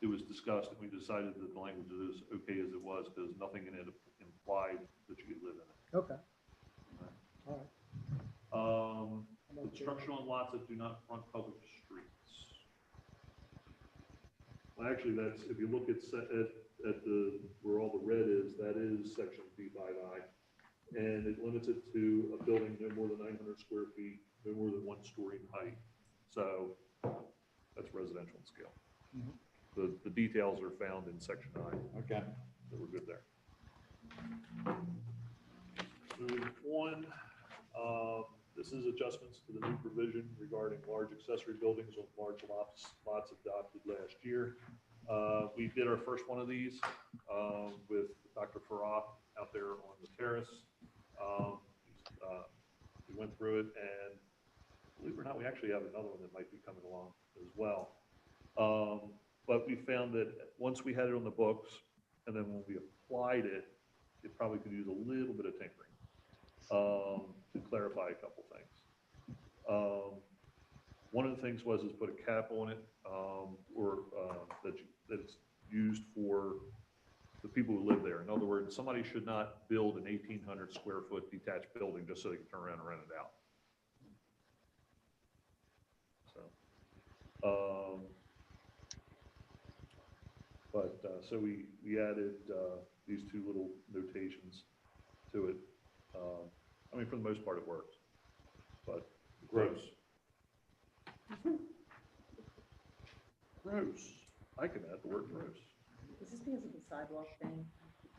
Speaker 4: it was discussed and we decided that the language is okay as it was because nothing in it implied that you could live in it.
Speaker 6: okay, all right. I'm okay.
Speaker 4: Construction on lots that do not front public streets. Well, actually, that's, if you look at the, where all the red is, that is section B5I. And it limits it to a building no more than 900 square feet, no more than 1 story in height. So that's residential in scale.
Speaker 6: Mhm.
Speaker 4: The details are found in section I,
Speaker 5: Okay.
Speaker 4: so we're good there. Moving on, this is adjustments to the new provision regarding large accessory buildings on large lots adopted last year. We did our first one of these with Dr. Farah out there on the terrace. We went through it, and believe it or not, we actually have another one that might be coming along as well. But we found that once we had it on the books, and then when we applied it, it probably could use a little bit of tinkering to clarify a couple things. One of the things was put a cap on it, that it's used for the people who live there. In other words, somebody should not build an 1,800 square foot detached building just so they can turn around and rent it out. So we added these two little notations to it. I mean, for the most part, it works, but
Speaker 5: Gross.
Speaker 4: gross. I can add the word gross.
Speaker 8: Is this because of the sidewalk thing?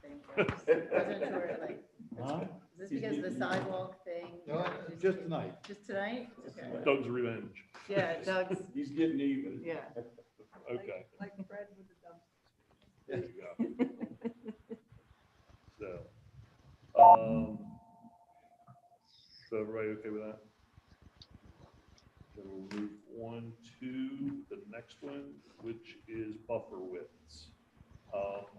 Speaker 8: Saying gross? I wasn't sure, like,
Speaker 5: Huh?
Speaker 8: is this because of the sidewalk thing?
Speaker 5: No, just tonight.
Speaker 8: Just tonight? Okay.
Speaker 4: Doug's revenge.
Speaker 8: Yeah, Doug's,
Speaker 1: He's getting even.
Speaker 8: yeah.
Speaker 4: Okay,
Speaker 2: Like Fred with the dumpster.
Speaker 4: there you go. So everybody okay with that? Then we'll move on to the next one, which is buffer widths.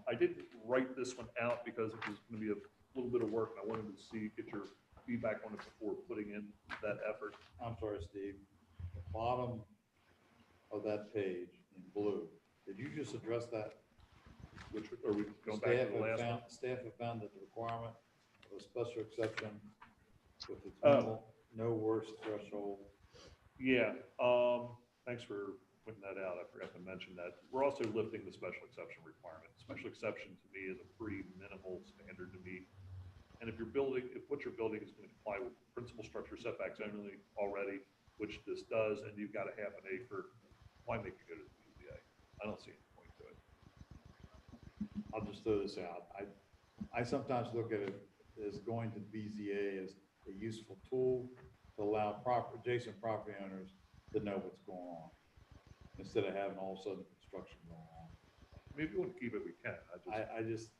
Speaker 4: I didn't write this one out because it was going to be a little bit of work, and I wanted to get your feedback on it before putting in that effort.
Speaker 5: I'm sorry, Steve. The bottom of that page in blue, did you just address that?
Speaker 4: Which, are we going back to the last one?
Speaker 5: Staff have found that the requirement of a special exception with its
Speaker 4: Oh.
Speaker 5: no worse threshold.
Speaker 4: Yeah, thanks for putting that out. I forgot to mention that. We're also lifting the special exception requirement. Special exception to me is a pretty minimal standard to meet. And if what you're building is going to comply with principal structure setbacks only already, which this does, and you've got a half an acre, why make it go to the BZA? I don't see any point to it.
Speaker 5: I'll just throw this out. I sometimes look at it as going to BZA as a useful tool to allow adjacent property owners to know what's going on, instead of having all of a sudden construction going on.
Speaker 4: I mean, if you want to keep it, we can.
Speaker 5: I just,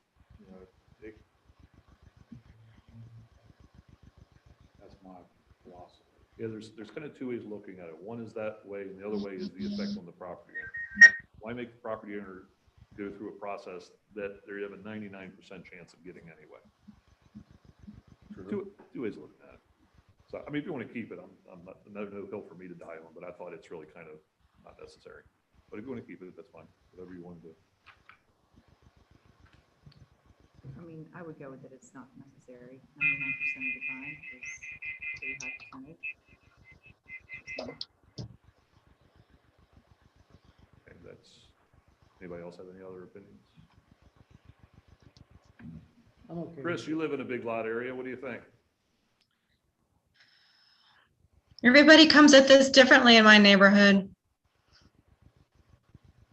Speaker 5: that's my philosophy.
Speaker 4: Yeah, there's kind of two ways of looking at it. One is that way, and the other way is the effect on the property owner. Why make the property owner go through a process that they have a 99% chance of getting anyway? Two ways of looking at it. So, I mean, if you want to keep it, I'm not, no hill for me to die on, but I thought it's really kind of not necessary. But if you want to keep it, that's fine, whatever you want to do.
Speaker 8: I mean, I would go with it, it's not necessary, 99% of the time is pretty high percentage.
Speaker 4: And that's, anybody else have any other opinions?
Speaker 6: I'm okay.
Speaker 4: Chris, you live in a big lot area. What do you think?
Speaker 7: Everybody comes at this differently in my neighborhood.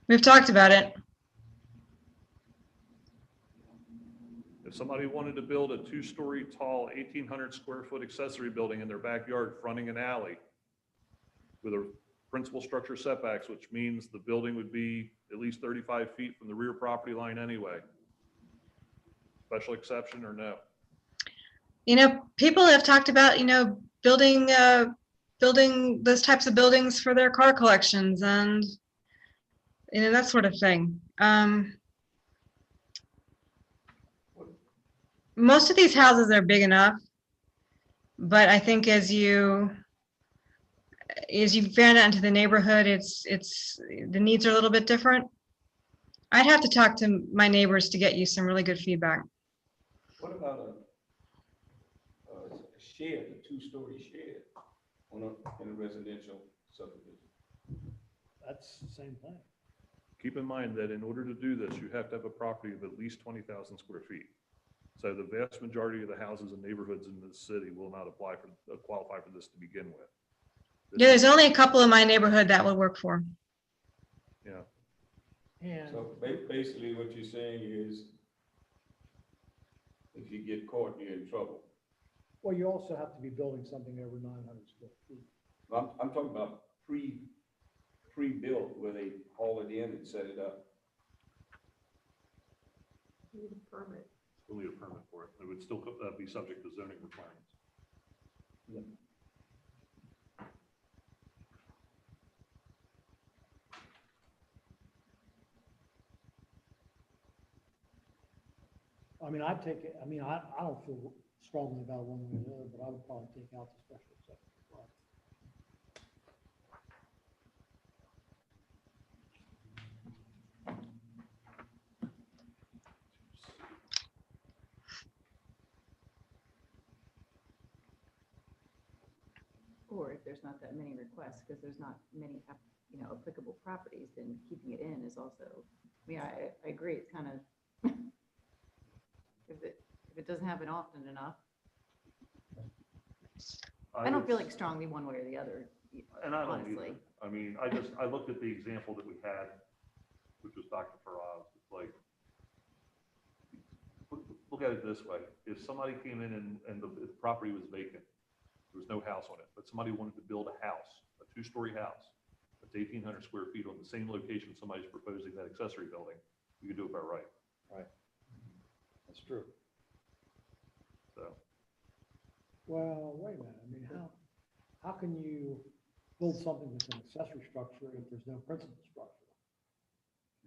Speaker 7: We've talked about it.
Speaker 4: If somebody wanted to build a 2-story tall, 1,800 square foot accessory building in their backyard fronting an alley with a principal structure setbacks, which means the building would be at least 35 feet from the rear property line anyway. Special exception or no?
Speaker 7: You know, people have talked about, building those types of buildings for their car collections and, that sort of thing. Most of these houses are big enough, but I think as you fan out into the neighborhood, it's the needs are a little bit different. I'd have to talk to my neighbors to get you some really good feedback.
Speaker 1: What about a shed, a 2-story shed in a residential subdivision?
Speaker 6: That's the same thing.
Speaker 4: Keep in mind that in order to do this, you have to have a property of at least 20,000 square feet. So the vast majority of the houses and neighborhoods in the city will not qualify for this to begin with.
Speaker 7: Yeah, there's only a couple in my neighborhood that would work for.
Speaker 4: Yeah.
Speaker 6: And
Speaker 1: So basically what you're saying is if you get caught, you're in trouble.
Speaker 6: well, you also have to be building something over 900 square feet.
Speaker 1: I'm talking about pre-built where they haul it in and set it up.
Speaker 2: You need a permit.
Speaker 4: We'll need a permit for it. It would still be subject to zoning requirements.
Speaker 6: I mean, I'd take it, I don't feel strongly about one way or the other, but I would probably take out the special exception as well.
Speaker 8: Or if there's not that many requests, because there's not many, applicable properties, then keeping it in is also, I agree, it's kind of, if it doesn't happen often enough, I don't feel like strongly one way or the other,
Speaker 4: And I don't
Speaker 8: honestly.
Speaker 4: either. I mean, I looked at the example that we had, which was Dr. Faraz. It's like, look at it this way. If somebody came in and the property was vacant, there was no house on it, but somebody wanted to build a house, a 2-story house, that's 1,800 square feet on the same location somebody's proposing that accessory building, you could do it by right.
Speaker 5: Right. That's true.
Speaker 4: So,
Speaker 6: Well, wait a minute, I mean, how can you build something that's an accessory structure if there's no principal structure?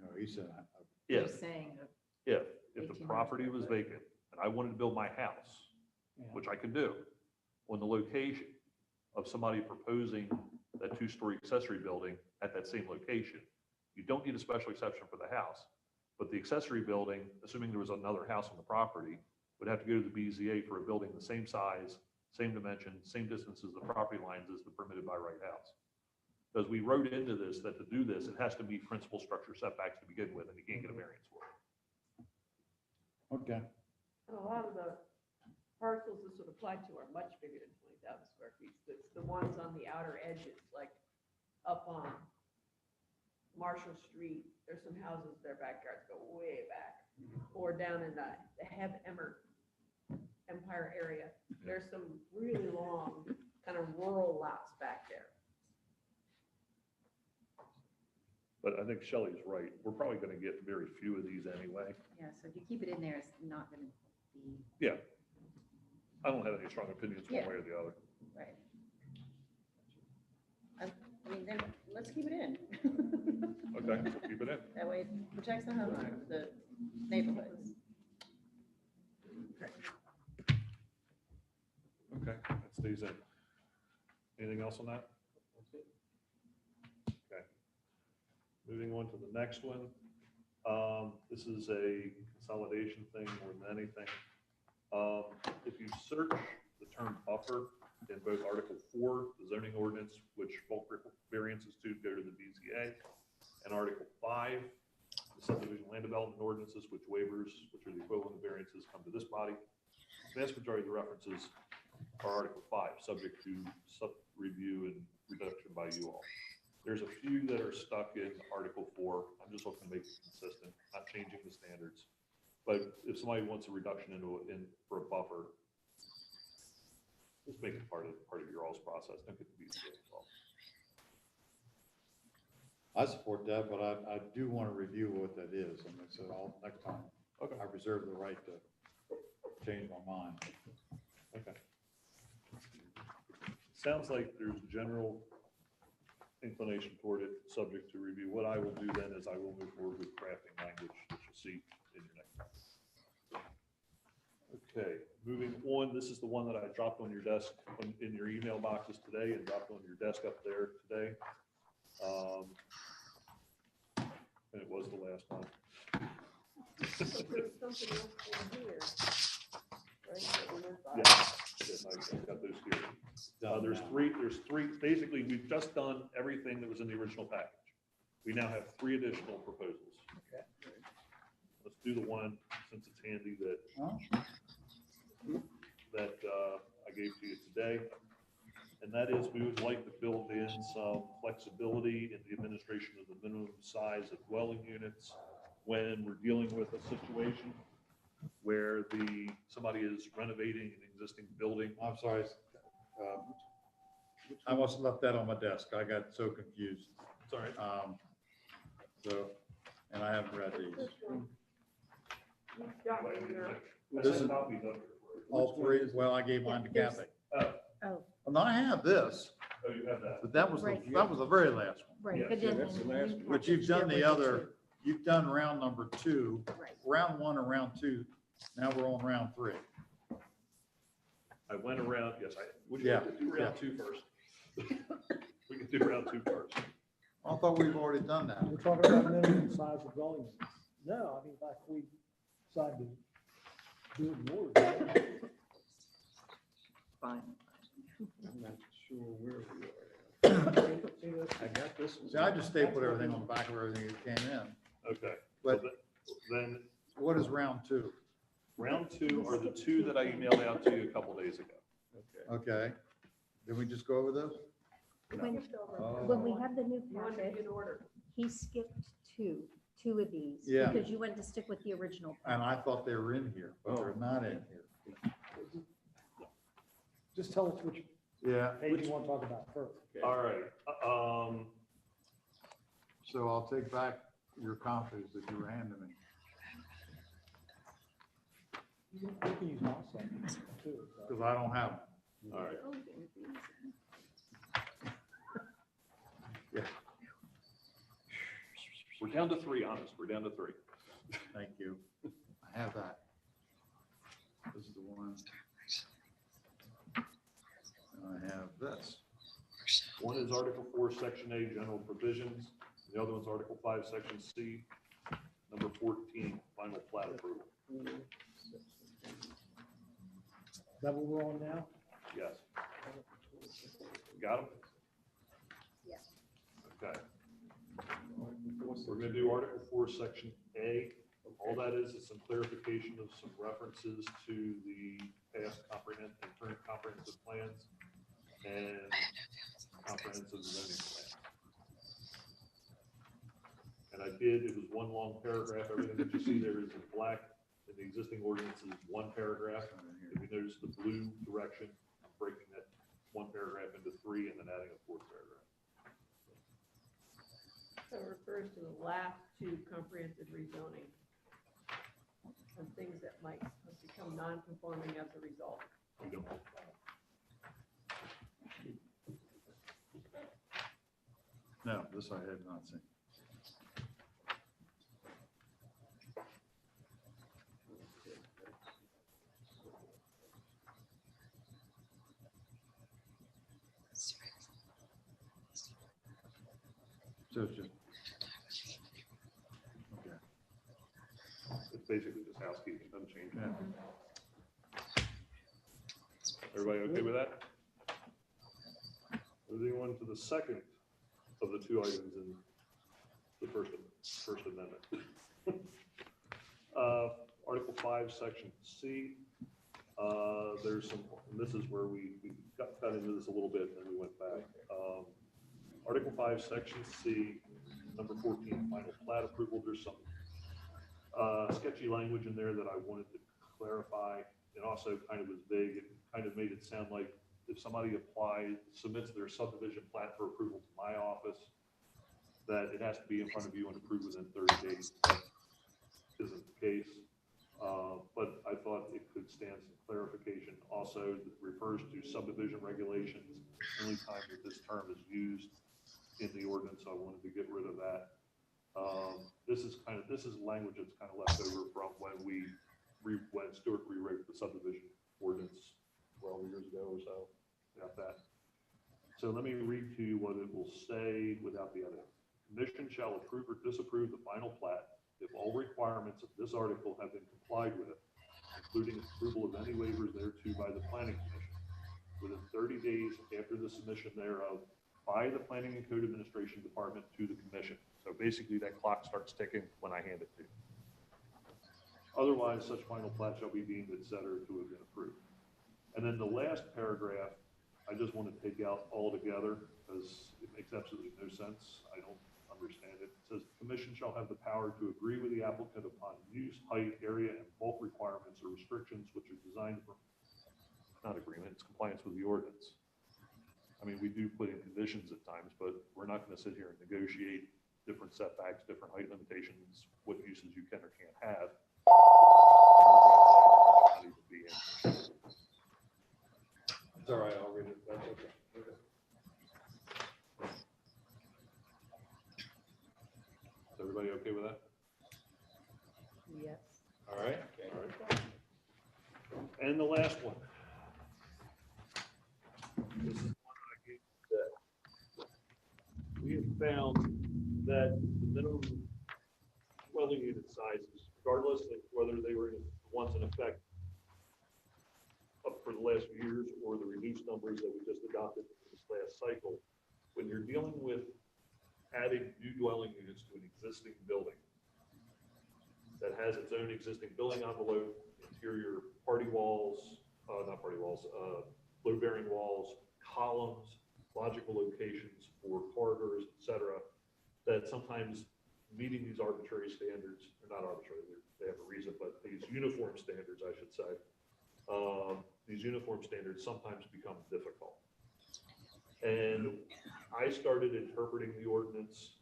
Speaker 5: No, he said,
Speaker 8: You're
Speaker 4: if
Speaker 8: saying,
Speaker 4: the
Speaker 8: 1,800
Speaker 4: property was
Speaker 8: square
Speaker 4: vacant and I wanted to build my house,
Speaker 6: Yeah.
Speaker 4: which I can do, on the location of somebody proposing that 2-story accessory building at that same location, you don't need a special exception for the house. But the accessory building, assuming there was another house on the property, would have to go to the BZA for a building the same size, same dimension, same distance as the property lines as the permitted by right house. Because we wrote into this that to do this, it has to meet principal structure setbacks to begin with, and you can't get a variance for it.
Speaker 5: okay.
Speaker 2: And a lot of the parcels this would apply to are much bigger than 20,000 square feet. It's the ones on the outer edges, like up on Marshall Street. There's some houses, their backyards go way back. Or down in the Empire area, there's some really long kind of rural lots back there.
Speaker 4: But I think Shelley's right. We're probably going to get very few of these anyway.
Speaker 8: yeah, so if you keep it in there, it's not gonna be,
Speaker 4: Yeah. I don't have any strong opinions one
Speaker 8: Yeah.
Speaker 4: way or the other.
Speaker 8: right. I mean, then, let's keep it in.
Speaker 4: Okay, we'll keep it in.
Speaker 8: That way it protects the homeowner, the neighborhoods.
Speaker 4: Okay, that stays in. Anything else on that? Okay. Moving on to the next one. This is a consolidation thing more than anything. If you search the term buffer in both Article 4, the zoning ordinance, which bulk variances to go to the BZA, and Article 5, the subdivision land development ordinances, which waivers, which are the equivalent of variances, come to this body. The vast majority of the references are Article 5, subject to sub-review and reduction by you all. There's a few that are stuck in Article 4. I'm just looking to make it consistent, not changing the standards. But if somebody wants a reduction for a buffer, just make it part of your all's process. Don't get the BZA involved.
Speaker 5: I support that, but I do want to review what that is. And I said, next time,
Speaker 4: Okay.
Speaker 5: I reserve the right to change my mind.
Speaker 4: Okay. Sounds like there's general inclination toward it, subject to review. What I will do then is I will move forward with crafting language that you'll see in your next. Okay, moving on. This is the one that I dropped on your desk in your email boxes today and dropped on your desk up there today. And it was the last one.
Speaker 2: There was something else in here, right, that we went by?
Speaker 4: Yes, I got those here. There's three, basically, we've just done everything that was in the original package. We now have 3 additional proposals.
Speaker 6: Okay.
Speaker 4: Let's do the one, since it's handy, that I gave to you today. And that is, we would like to build in some flexibility in the administration of the minimum size of dwelling units when we're dealing with a situation where somebody is renovating an existing building.
Speaker 5: I'm sorry. I must have left that on my desk. I got so confused.
Speaker 4: Sorry.
Speaker 5: And I haven't read these.
Speaker 2: This one. You've got one there.
Speaker 5: This is all 3. Well, I gave mine to Kathy.
Speaker 8: Oh,
Speaker 5: No, I have this,
Speaker 4: Oh, you have that.
Speaker 5: but that was
Speaker 8: Right.
Speaker 5: the very last one.
Speaker 8: right,
Speaker 4: Yeah,
Speaker 8: but
Speaker 1: yeah,
Speaker 8: then.
Speaker 1: that's the last one.
Speaker 5: But you've done the other, you've done round number 2,
Speaker 8: Right.
Speaker 5: round 1 and round 2. Now we're on round 3.
Speaker 4: I went around, yes, would you
Speaker 5: Yeah,
Speaker 4: like to do round 2 first? We can do round 2 first.
Speaker 5: I thought we've already done that.
Speaker 6: We're talking about minimum size of dwelling units. No, I mean, like we decide to do it in order.
Speaker 8: Fine.
Speaker 1: I'm not sure where we are. I got this one.
Speaker 5: See, I just stapled everything on the back of everything that came in.
Speaker 4: Okay.
Speaker 5: But-
Speaker 4: Then
Speaker 5: What is round 2?
Speaker 4: round 2 are the 2 that I emailed out to you a couple days ago.
Speaker 1: Okay.
Speaker 5: Okay. Did we just go over those?
Speaker 8: When,
Speaker 2: Skipped over.
Speaker 8: when we have the new
Speaker 2: You wanted to
Speaker 8: packet,
Speaker 2: be in order.
Speaker 8: he skipped two of these.
Speaker 5: Yeah.
Speaker 8: Because you wanted to stick with the original.
Speaker 5: And I thought they were in here, but they're not in here.
Speaker 6: Just tell us which
Speaker 5: Yeah,
Speaker 6: page you want to talk about first.
Speaker 4: All right.
Speaker 11: So I'll take back your copies that you were handing me.
Speaker 6: You can use my site too. so.
Speaker 5: because I don't have them.
Speaker 4: All right. We're down to 3, honest. We're down to 3.
Speaker 5: Thank you. I have that. This is the one. And I have this.
Speaker 4: One is Article 4, Section A, General Provisions. The other one's Article 5, Section C. Number 14, Final Plat Approval.
Speaker 6: Is that what we're on now?
Speaker 4: Yes. Got them?
Speaker 8: Yes.
Speaker 4: Okay. We're going to do Article 4, Section A. All that is some clarification of some references to the past comprehensive and current comprehensive plans and comprehensive zoning plan. And I did, it was one long paragraph. Everything that you see there is in black. In the existing ordinance is one paragraph. If you notice the blue direction, I'm breaking that one paragraph into 3 and then adding a 4th paragraph.
Speaker 2: So it refers to the last 2 comprehensive rezoning. And things that might become non-conforming as a result.
Speaker 4: We don't.
Speaker 5: No, this I had not seen. So it's just. Okay.
Speaker 4: it's basically just housekeeping, doesn't change anything. Everybody okay with that? Moving on to the second of the two items in the First Amendment. Article 5, Section C. There's some, and this is where we got into this a little bit, and then we went back. Article 5, Section C, number 14, final plat approval. There's some sketchy language in there that I wanted to clarify. It also kind of was vague. It kind of made it sound like if somebody submits their subdivision plat for approval to my office, that it has to be in front of you and approved within 30 days. That isn't the case. But I thought it could stand some clarification. Also, it refers to subdivision regulations. Only time that this term is used in the ordinance, so I wanted to get rid of that. This is language that's kind of left over from when when Stuart rewrote the subdivision ordinance 12 years ago or so. Got that. So let me read to you what it will say without the edit. Commission shall approve or disapprove the final plat if all requirements of this article have been complied with, including approval of any waivers thereto by the planning commission within 30 days after the submission thereof by the Planning and Code Administration Department to the commission. So basically that clock starts ticking when I hand it to you. Otherwise, such final plat shall be deemed, et cetera, to have been approved. And then the last paragraph, I just want to take out altogether because it makes absolutely no sense. I don't understand it. It says the commission shall have the power to agree with the applicant upon use, height, area, and bulk requirements or restrictions which are designed for, not agreement, it's compliance with the ordinance. I mean, we do put in conditions at times, but we're not going to sit here and negotiate different setbacks, different height limitations, what uses you can or can't have. It's all right, I'll read it. That's okay. Is everybody okay with that?
Speaker 2: Yes.
Speaker 3: All right.
Speaker 4: All right. And the last one. This is one I gave today. We have found that the minimum dwelling unit sizes, regardless of whether they were once in effect up for the last few years or the reduced numbers that we just adopted in this last cycle, when you're dealing with adding new dwelling units to an existing building that has its own existing building envelope, interior party walls, load-bearing walls, columns, logical locations for corridors, et cetera, that sometimes meeting these arbitrary standards, or not arbitrary, they have a reason, but these uniform standards, I should say, these uniform standards sometimes become difficult. And I started interpreting the ordinance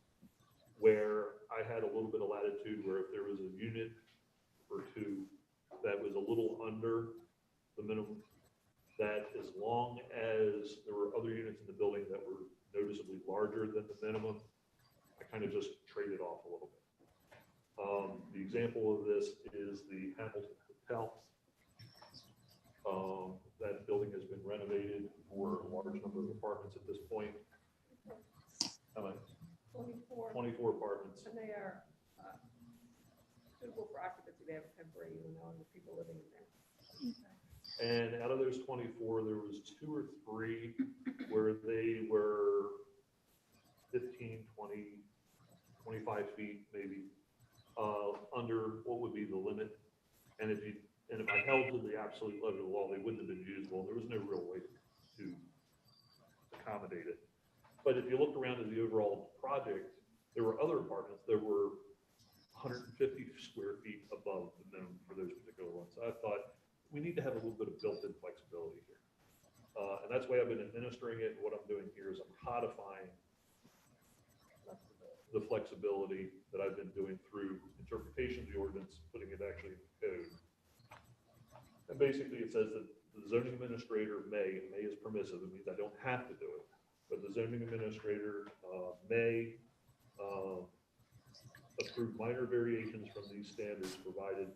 Speaker 4: where I had a little bit of latitude where if there was a unit or two that was a little under the minimum, that as long as there were other units in the building that were noticeably larger than the minimum, I kind of just traded off a little bit. The example of this is the Hamilton Hotel. That building has been renovated for a large number of apartments at this point. How many?
Speaker 2: 24.
Speaker 4: 24 apartments.
Speaker 2: And they are suitable for occupancy. They have temporary, and the people living in there.
Speaker 4: And out of those 24, there was 2 or 3 where they were 15, 20, 25 feet maybe under what would be the limit. And if I held to the absolute letter of the law, they wouldn't have been usable. There was no real way to accommodate it. But if you look around at the overall project, there were other apartments that were 150 square feet above the minimum for those particular ones. So I thought we need to have a little bit of built-in flexibility here. And that's why I've been administering it. What I'm doing here is I'm codifying the flexibility that I've been doing through interpretation of the ordinance, putting it actually in the code. And basically it says that the zoning administrator may is permissive. It means I don't have to do it. But the zoning administrator may approve minor variations from these standards, provided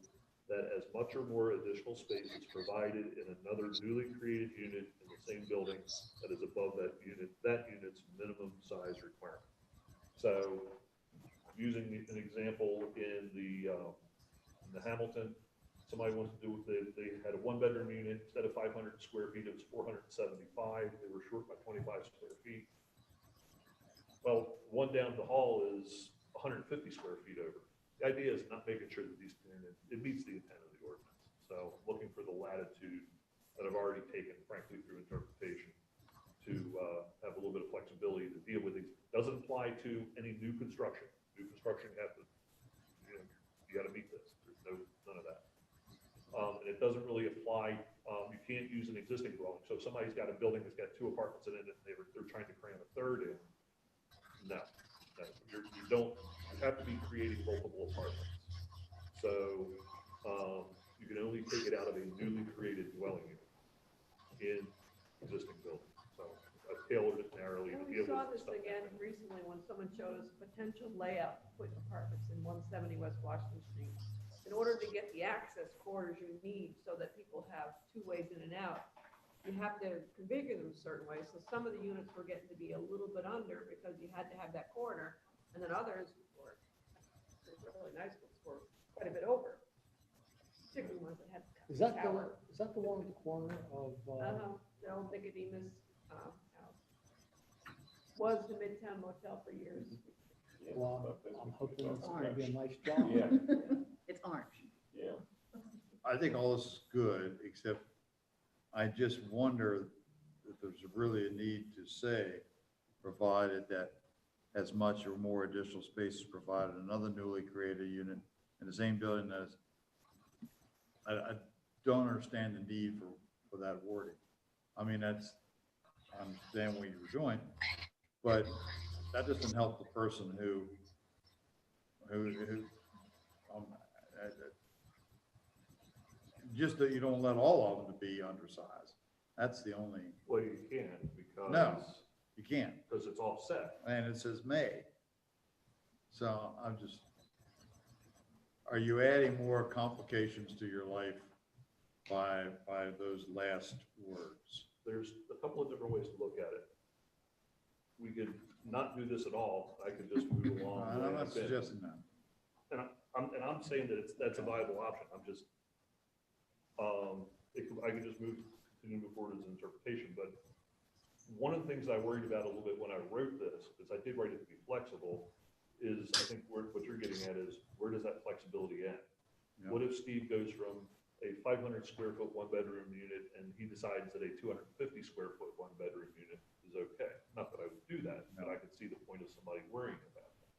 Speaker 4: that as much or more additional space is provided in another newly created unit in the same building that is above that unit's minimum size requirement. So I'm using an example in the In the Hamilton, somebody wants to do, they had a one-bedroom unit, instead of 500 square feet, it was 475. They were short by 25 square feet. Well, one down the hall is 150 square feet over. The idea is not making sure that it meets the intent of the ordinance. So looking for the latitude that I've already taken, frankly, through interpretation, to have a little bit of flexibility to deal with these. Doesn't apply to any new construction. New construction, you got to meet this. There's none of that. And it doesn't really apply. You can't use an existing dwelling. So if somebody's got a building that's got 2 apartments in it, and they're trying to cram a third in. No, you have to be creating multiple apartments. So you can only take it out of a newly created dwelling unit in existing buildings. So I've tailored it narrowly to
Speaker 2: And
Speaker 4: deal
Speaker 2: we saw
Speaker 4: with
Speaker 2: this
Speaker 4: stuff like
Speaker 2: again
Speaker 4: that.
Speaker 2: recently when someone showed us potential layout to put apartments in 170 West Washington Street. In order to get the access corridors you need so that people have 2 ways in and out, you have to configure them a certain way. So some of the units were getting to be a little bit under because you had to have that corner, and then others were really nice ones were quite a bit over. Particularly ones that had
Speaker 6: Is that
Speaker 2: tower.
Speaker 6: the one at the corner of,
Speaker 2: The old Nicodemus house. Was the Midtown Motel for years.
Speaker 6: well, I'm hoping it's
Speaker 2: It's
Speaker 6: gonna be a nice job.
Speaker 1: Yeah,
Speaker 8: It's orange.
Speaker 1: yeah.
Speaker 11: I think all this is good, except I just wonder if there's really a need to say, provided that as much or more additional space is provided, another newly created unit in the same building as, I don't understand the need for that wording. I mean, I understand what you were doing, but that doesn't help the person who just that you don't let all of them to be undersized. That's the only,
Speaker 4: Well, you can because.
Speaker 11: No. you can't.
Speaker 4: Because it's offset.
Speaker 11: And it says may. So I'm just, are you adding more complications to your life by those last words?
Speaker 4: There's a couple of different ways to look at it. We could not do this at all. I could just move along. the way
Speaker 11: I'm not
Speaker 4: I've been.
Speaker 11: suggesting that.
Speaker 4: And I'm saying that that's a viable option. I'm just, I could just continue to move forward as an interpretation, but one of the things I worried about a little bit when I wrote this, because I did write it to be flexible, is I think what you're getting at is, where does that flexibility end?
Speaker 11: Yeah.
Speaker 4: What if Steve goes from a 500 square foot 1-bedroom unit and he decides that a 250 square foot 1-bedroom unit is okay? Not that I would do that, but I could see the point of somebody worrying about that.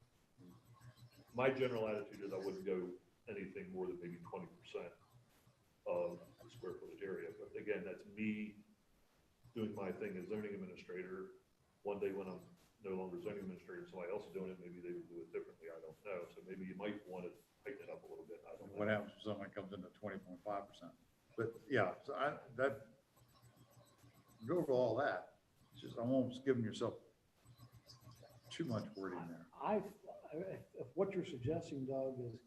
Speaker 4: My general attitude is I wouldn't go anything more than maybe 20% of the square footage area. But again, that's me doing my thing as zoning administrator. One day when I'm no longer zoning administrator, somebody else is doing it, maybe they would do it differently. I don't know. So maybe you might want to tighten it up a little bit. I don't know.
Speaker 11: What happens if someone comes in at 20.5%? But yeah, so go over all that. It's just almost giving yourself too much wording there.
Speaker 6: If what you're suggesting, Doug, is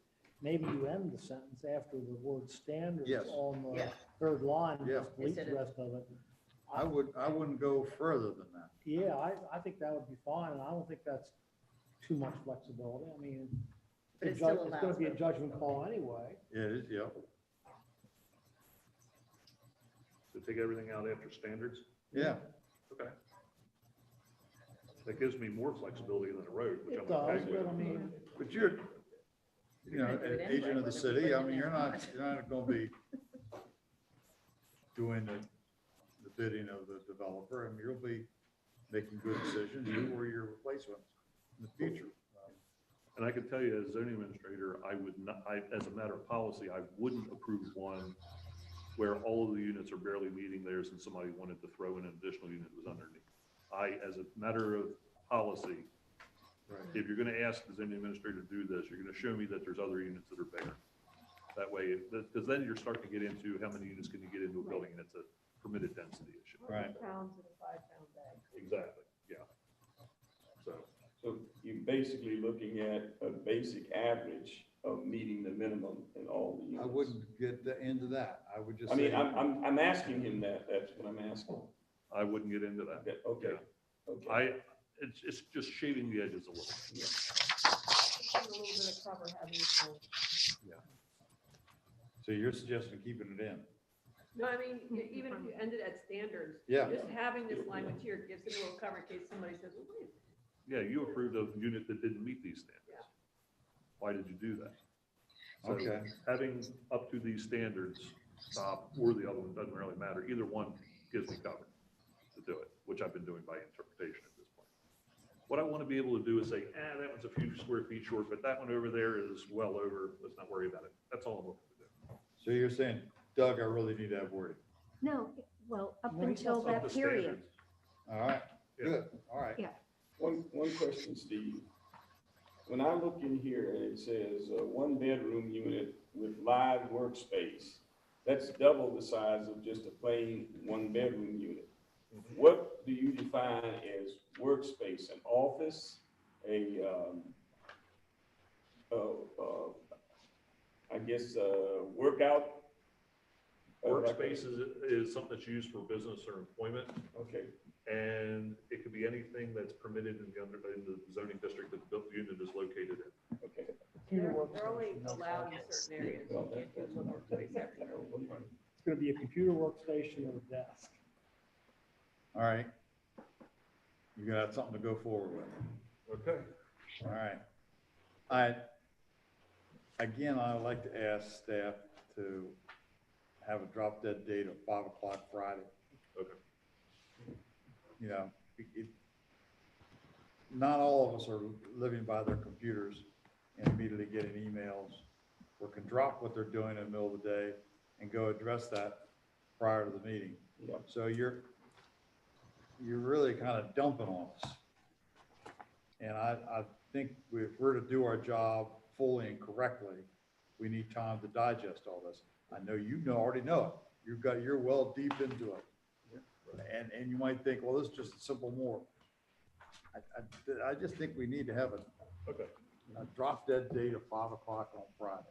Speaker 6: maybe you end the sentence after the word standards
Speaker 11: Yes.
Speaker 6: on the
Speaker 8: Yeah.
Speaker 6: 3rd line, and
Speaker 11: Yeah.
Speaker 6: just delete
Speaker 8: Instead
Speaker 6: the
Speaker 8: of-
Speaker 6: rest of it.
Speaker 11: I wouldn't go further than that.
Speaker 6: Yeah, I think that would be fine, and I don't think that's too much flexibility. I mean,
Speaker 8: But it
Speaker 6: it's
Speaker 8: still
Speaker 6: gonna
Speaker 8: allows
Speaker 6: be a
Speaker 8: for
Speaker 6: judgment call anyway.
Speaker 11: It is, yeah.
Speaker 4: To take everything out after standards.
Speaker 11: Yeah.
Speaker 4: Okay. That gives me more flexibility than the road, which
Speaker 6: It
Speaker 4: I'm okay
Speaker 6: does,
Speaker 4: with.
Speaker 6: but I mean,
Speaker 11: But you're,
Speaker 8: You're gonna do it
Speaker 11: an
Speaker 8: anyway,
Speaker 11: agent of the
Speaker 8: whether we
Speaker 11: city,
Speaker 8: put
Speaker 11: I
Speaker 8: it
Speaker 11: mean,
Speaker 8: in
Speaker 11: you're
Speaker 8: there or
Speaker 11: not going to be doing the bidding of the developer, and you'll be making good decisions, you or your replacements in the future.
Speaker 4: And I can tell you as zoning administrator, I would not, as a matter of policy, I wouldn't approve one where all of the units are barely meeting theirs and somebody wanted to throw in an additional unit that was underneath. As a matter of policy, if you're gonna ask the zoning administrator to do this, you're gonna show me that there's other units that are bigger. That way, because then you're starting to get into how many units can you get into a building, and it's a permitted density issue.
Speaker 2: 100 pounds in a 5-pound bag.
Speaker 4: Exactly, yeah.
Speaker 1: So you're basically looking at a basic average of meeting the minimum in all the units.
Speaker 11: I wouldn't get into that. I would just
Speaker 1: I
Speaker 11: say.
Speaker 1: mean, I'm asking him that, that's what I'm asking.
Speaker 4: I wouldn't get into that.
Speaker 1: Okay, okay.
Speaker 4: It's just shaving the edges a little.
Speaker 2: Put a little bit of cover having its own.
Speaker 5: So you're suggesting keeping it in?
Speaker 2: No, I mean, even if you ended at standards.
Speaker 5: Yeah.
Speaker 2: Just having this language here gives it a little cover in case somebody says, well, wait.
Speaker 4: Yeah, you approved a unit that didn't meet these standards. Why did you do that? So
Speaker 5: Okay.
Speaker 4: having up to these standards, stop, or the other one, doesn't really matter. Either one gives me cover to do it, which I've been doing by interpretation at this point. What I want to be able to do is say, that one's a few square feet short, but that one over there is well over, let's not worry about it. That's all I'm looking to do.
Speaker 5: So you're saying, Doug, I really need that wording.
Speaker 12: No, well, up
Speaker 6: No, he's
Speaker 12: until
Speaker 4: Up to
Speaker 12: that period.
Speaker 4: standards.
Speaker 5: All right,
Speaker 4: Yeah.
Speaker 5: good, all right.
Speaker 12: Yeah.
Speaker 1: One question, Steve. When I look in here and it says, one bedroom unit with live workspace, that's double the size of just a plain one bedroom unit. What do you define as workspace? An office, I guess, workout?
Speaker 4: Workspace is something that's used for business or employment,
Speaker 1: Okay,
Speaker 4: and it could be anything that's permitted in the zoning district that the unit is located in.
Speaker 1: okay.
Speaker 6: Computer
Speaker 2: They're only
Speaker 6: workstation, no
Speaker 2: allowed in
Speaker 6: problem.
Speaker 2: certain areas. You can't do one workspace everywhere.
Speaker 6: It's gonna be a computer workstation or a desk.
Speaker 5: All right. You got something to go forward with.
Speaker 4: Okay.
Speaker 5: All right. Again, I'd like to ask staff to have a drop dead date of 5 o'clock Friday.
Speaker 4: Okay.
Speaker 5: You know, not all of us are living by their computers and immediately getting emails, or can drop what they're doing in the middle of the day and go address that prior to the meeting.
Speaker 1: Yeah.
Speaker 5: So you're really kind of dumping on us. And I think if we're to do our job fully and correctly, we need time to digest all this. I know already know it. You're well deep into it. And you might think, well, this is just a simple more. I just think we need to have
Speaker 4: Okay.
Speaker 5: a drop dead date of 5 o'clock on Friday.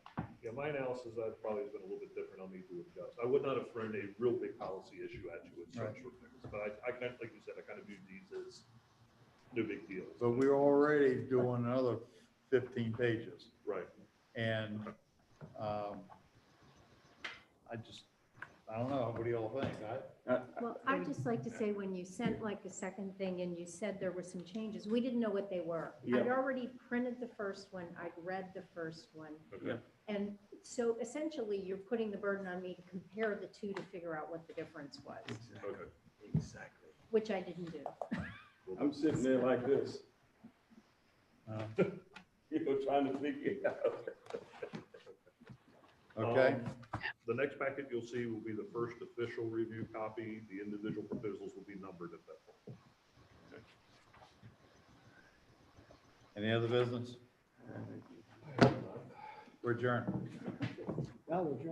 Speaker 4: Yeah, my analysis, that probably has been a little bit different. I'll need to adjust. I would not have thrown a real big policy issue at you with
Speaker 5: Right.
Speaker 4: such short notice, but I kind of, like you said, I kind of view these as no big deal.
Speaker 5: But we're already doing another 15 pages.
Speaker 4: Right.
Speaker 5: And I don't know, what do y'all think?
Speaker 12: Well, I'd just like to say, when you sent like the second thing and you said there were some changes, we didn't know what they were. I'd
Speaker 1: Yeah.
Speaker 12: already printed the first one, I'd read the first one.
Speaker 4: Okay.
Speaker 12: And so essentially, you're putting the burden on me to compare the two to figure out what the difference was,
Speaker 4: Okay.
Speaker 1: Exactly.
Speaker 12: which I didn't do.
Speaker 1: I'm sitting there like this, trying to figure it out.
Speaker 5: Okay,
Speaker 4: The next packet you'll see will be the first official review copy. The individual proposals will be numbered at that point.
Speaker 5: any other business? We're adjourned.
Speaker 6: Now, we're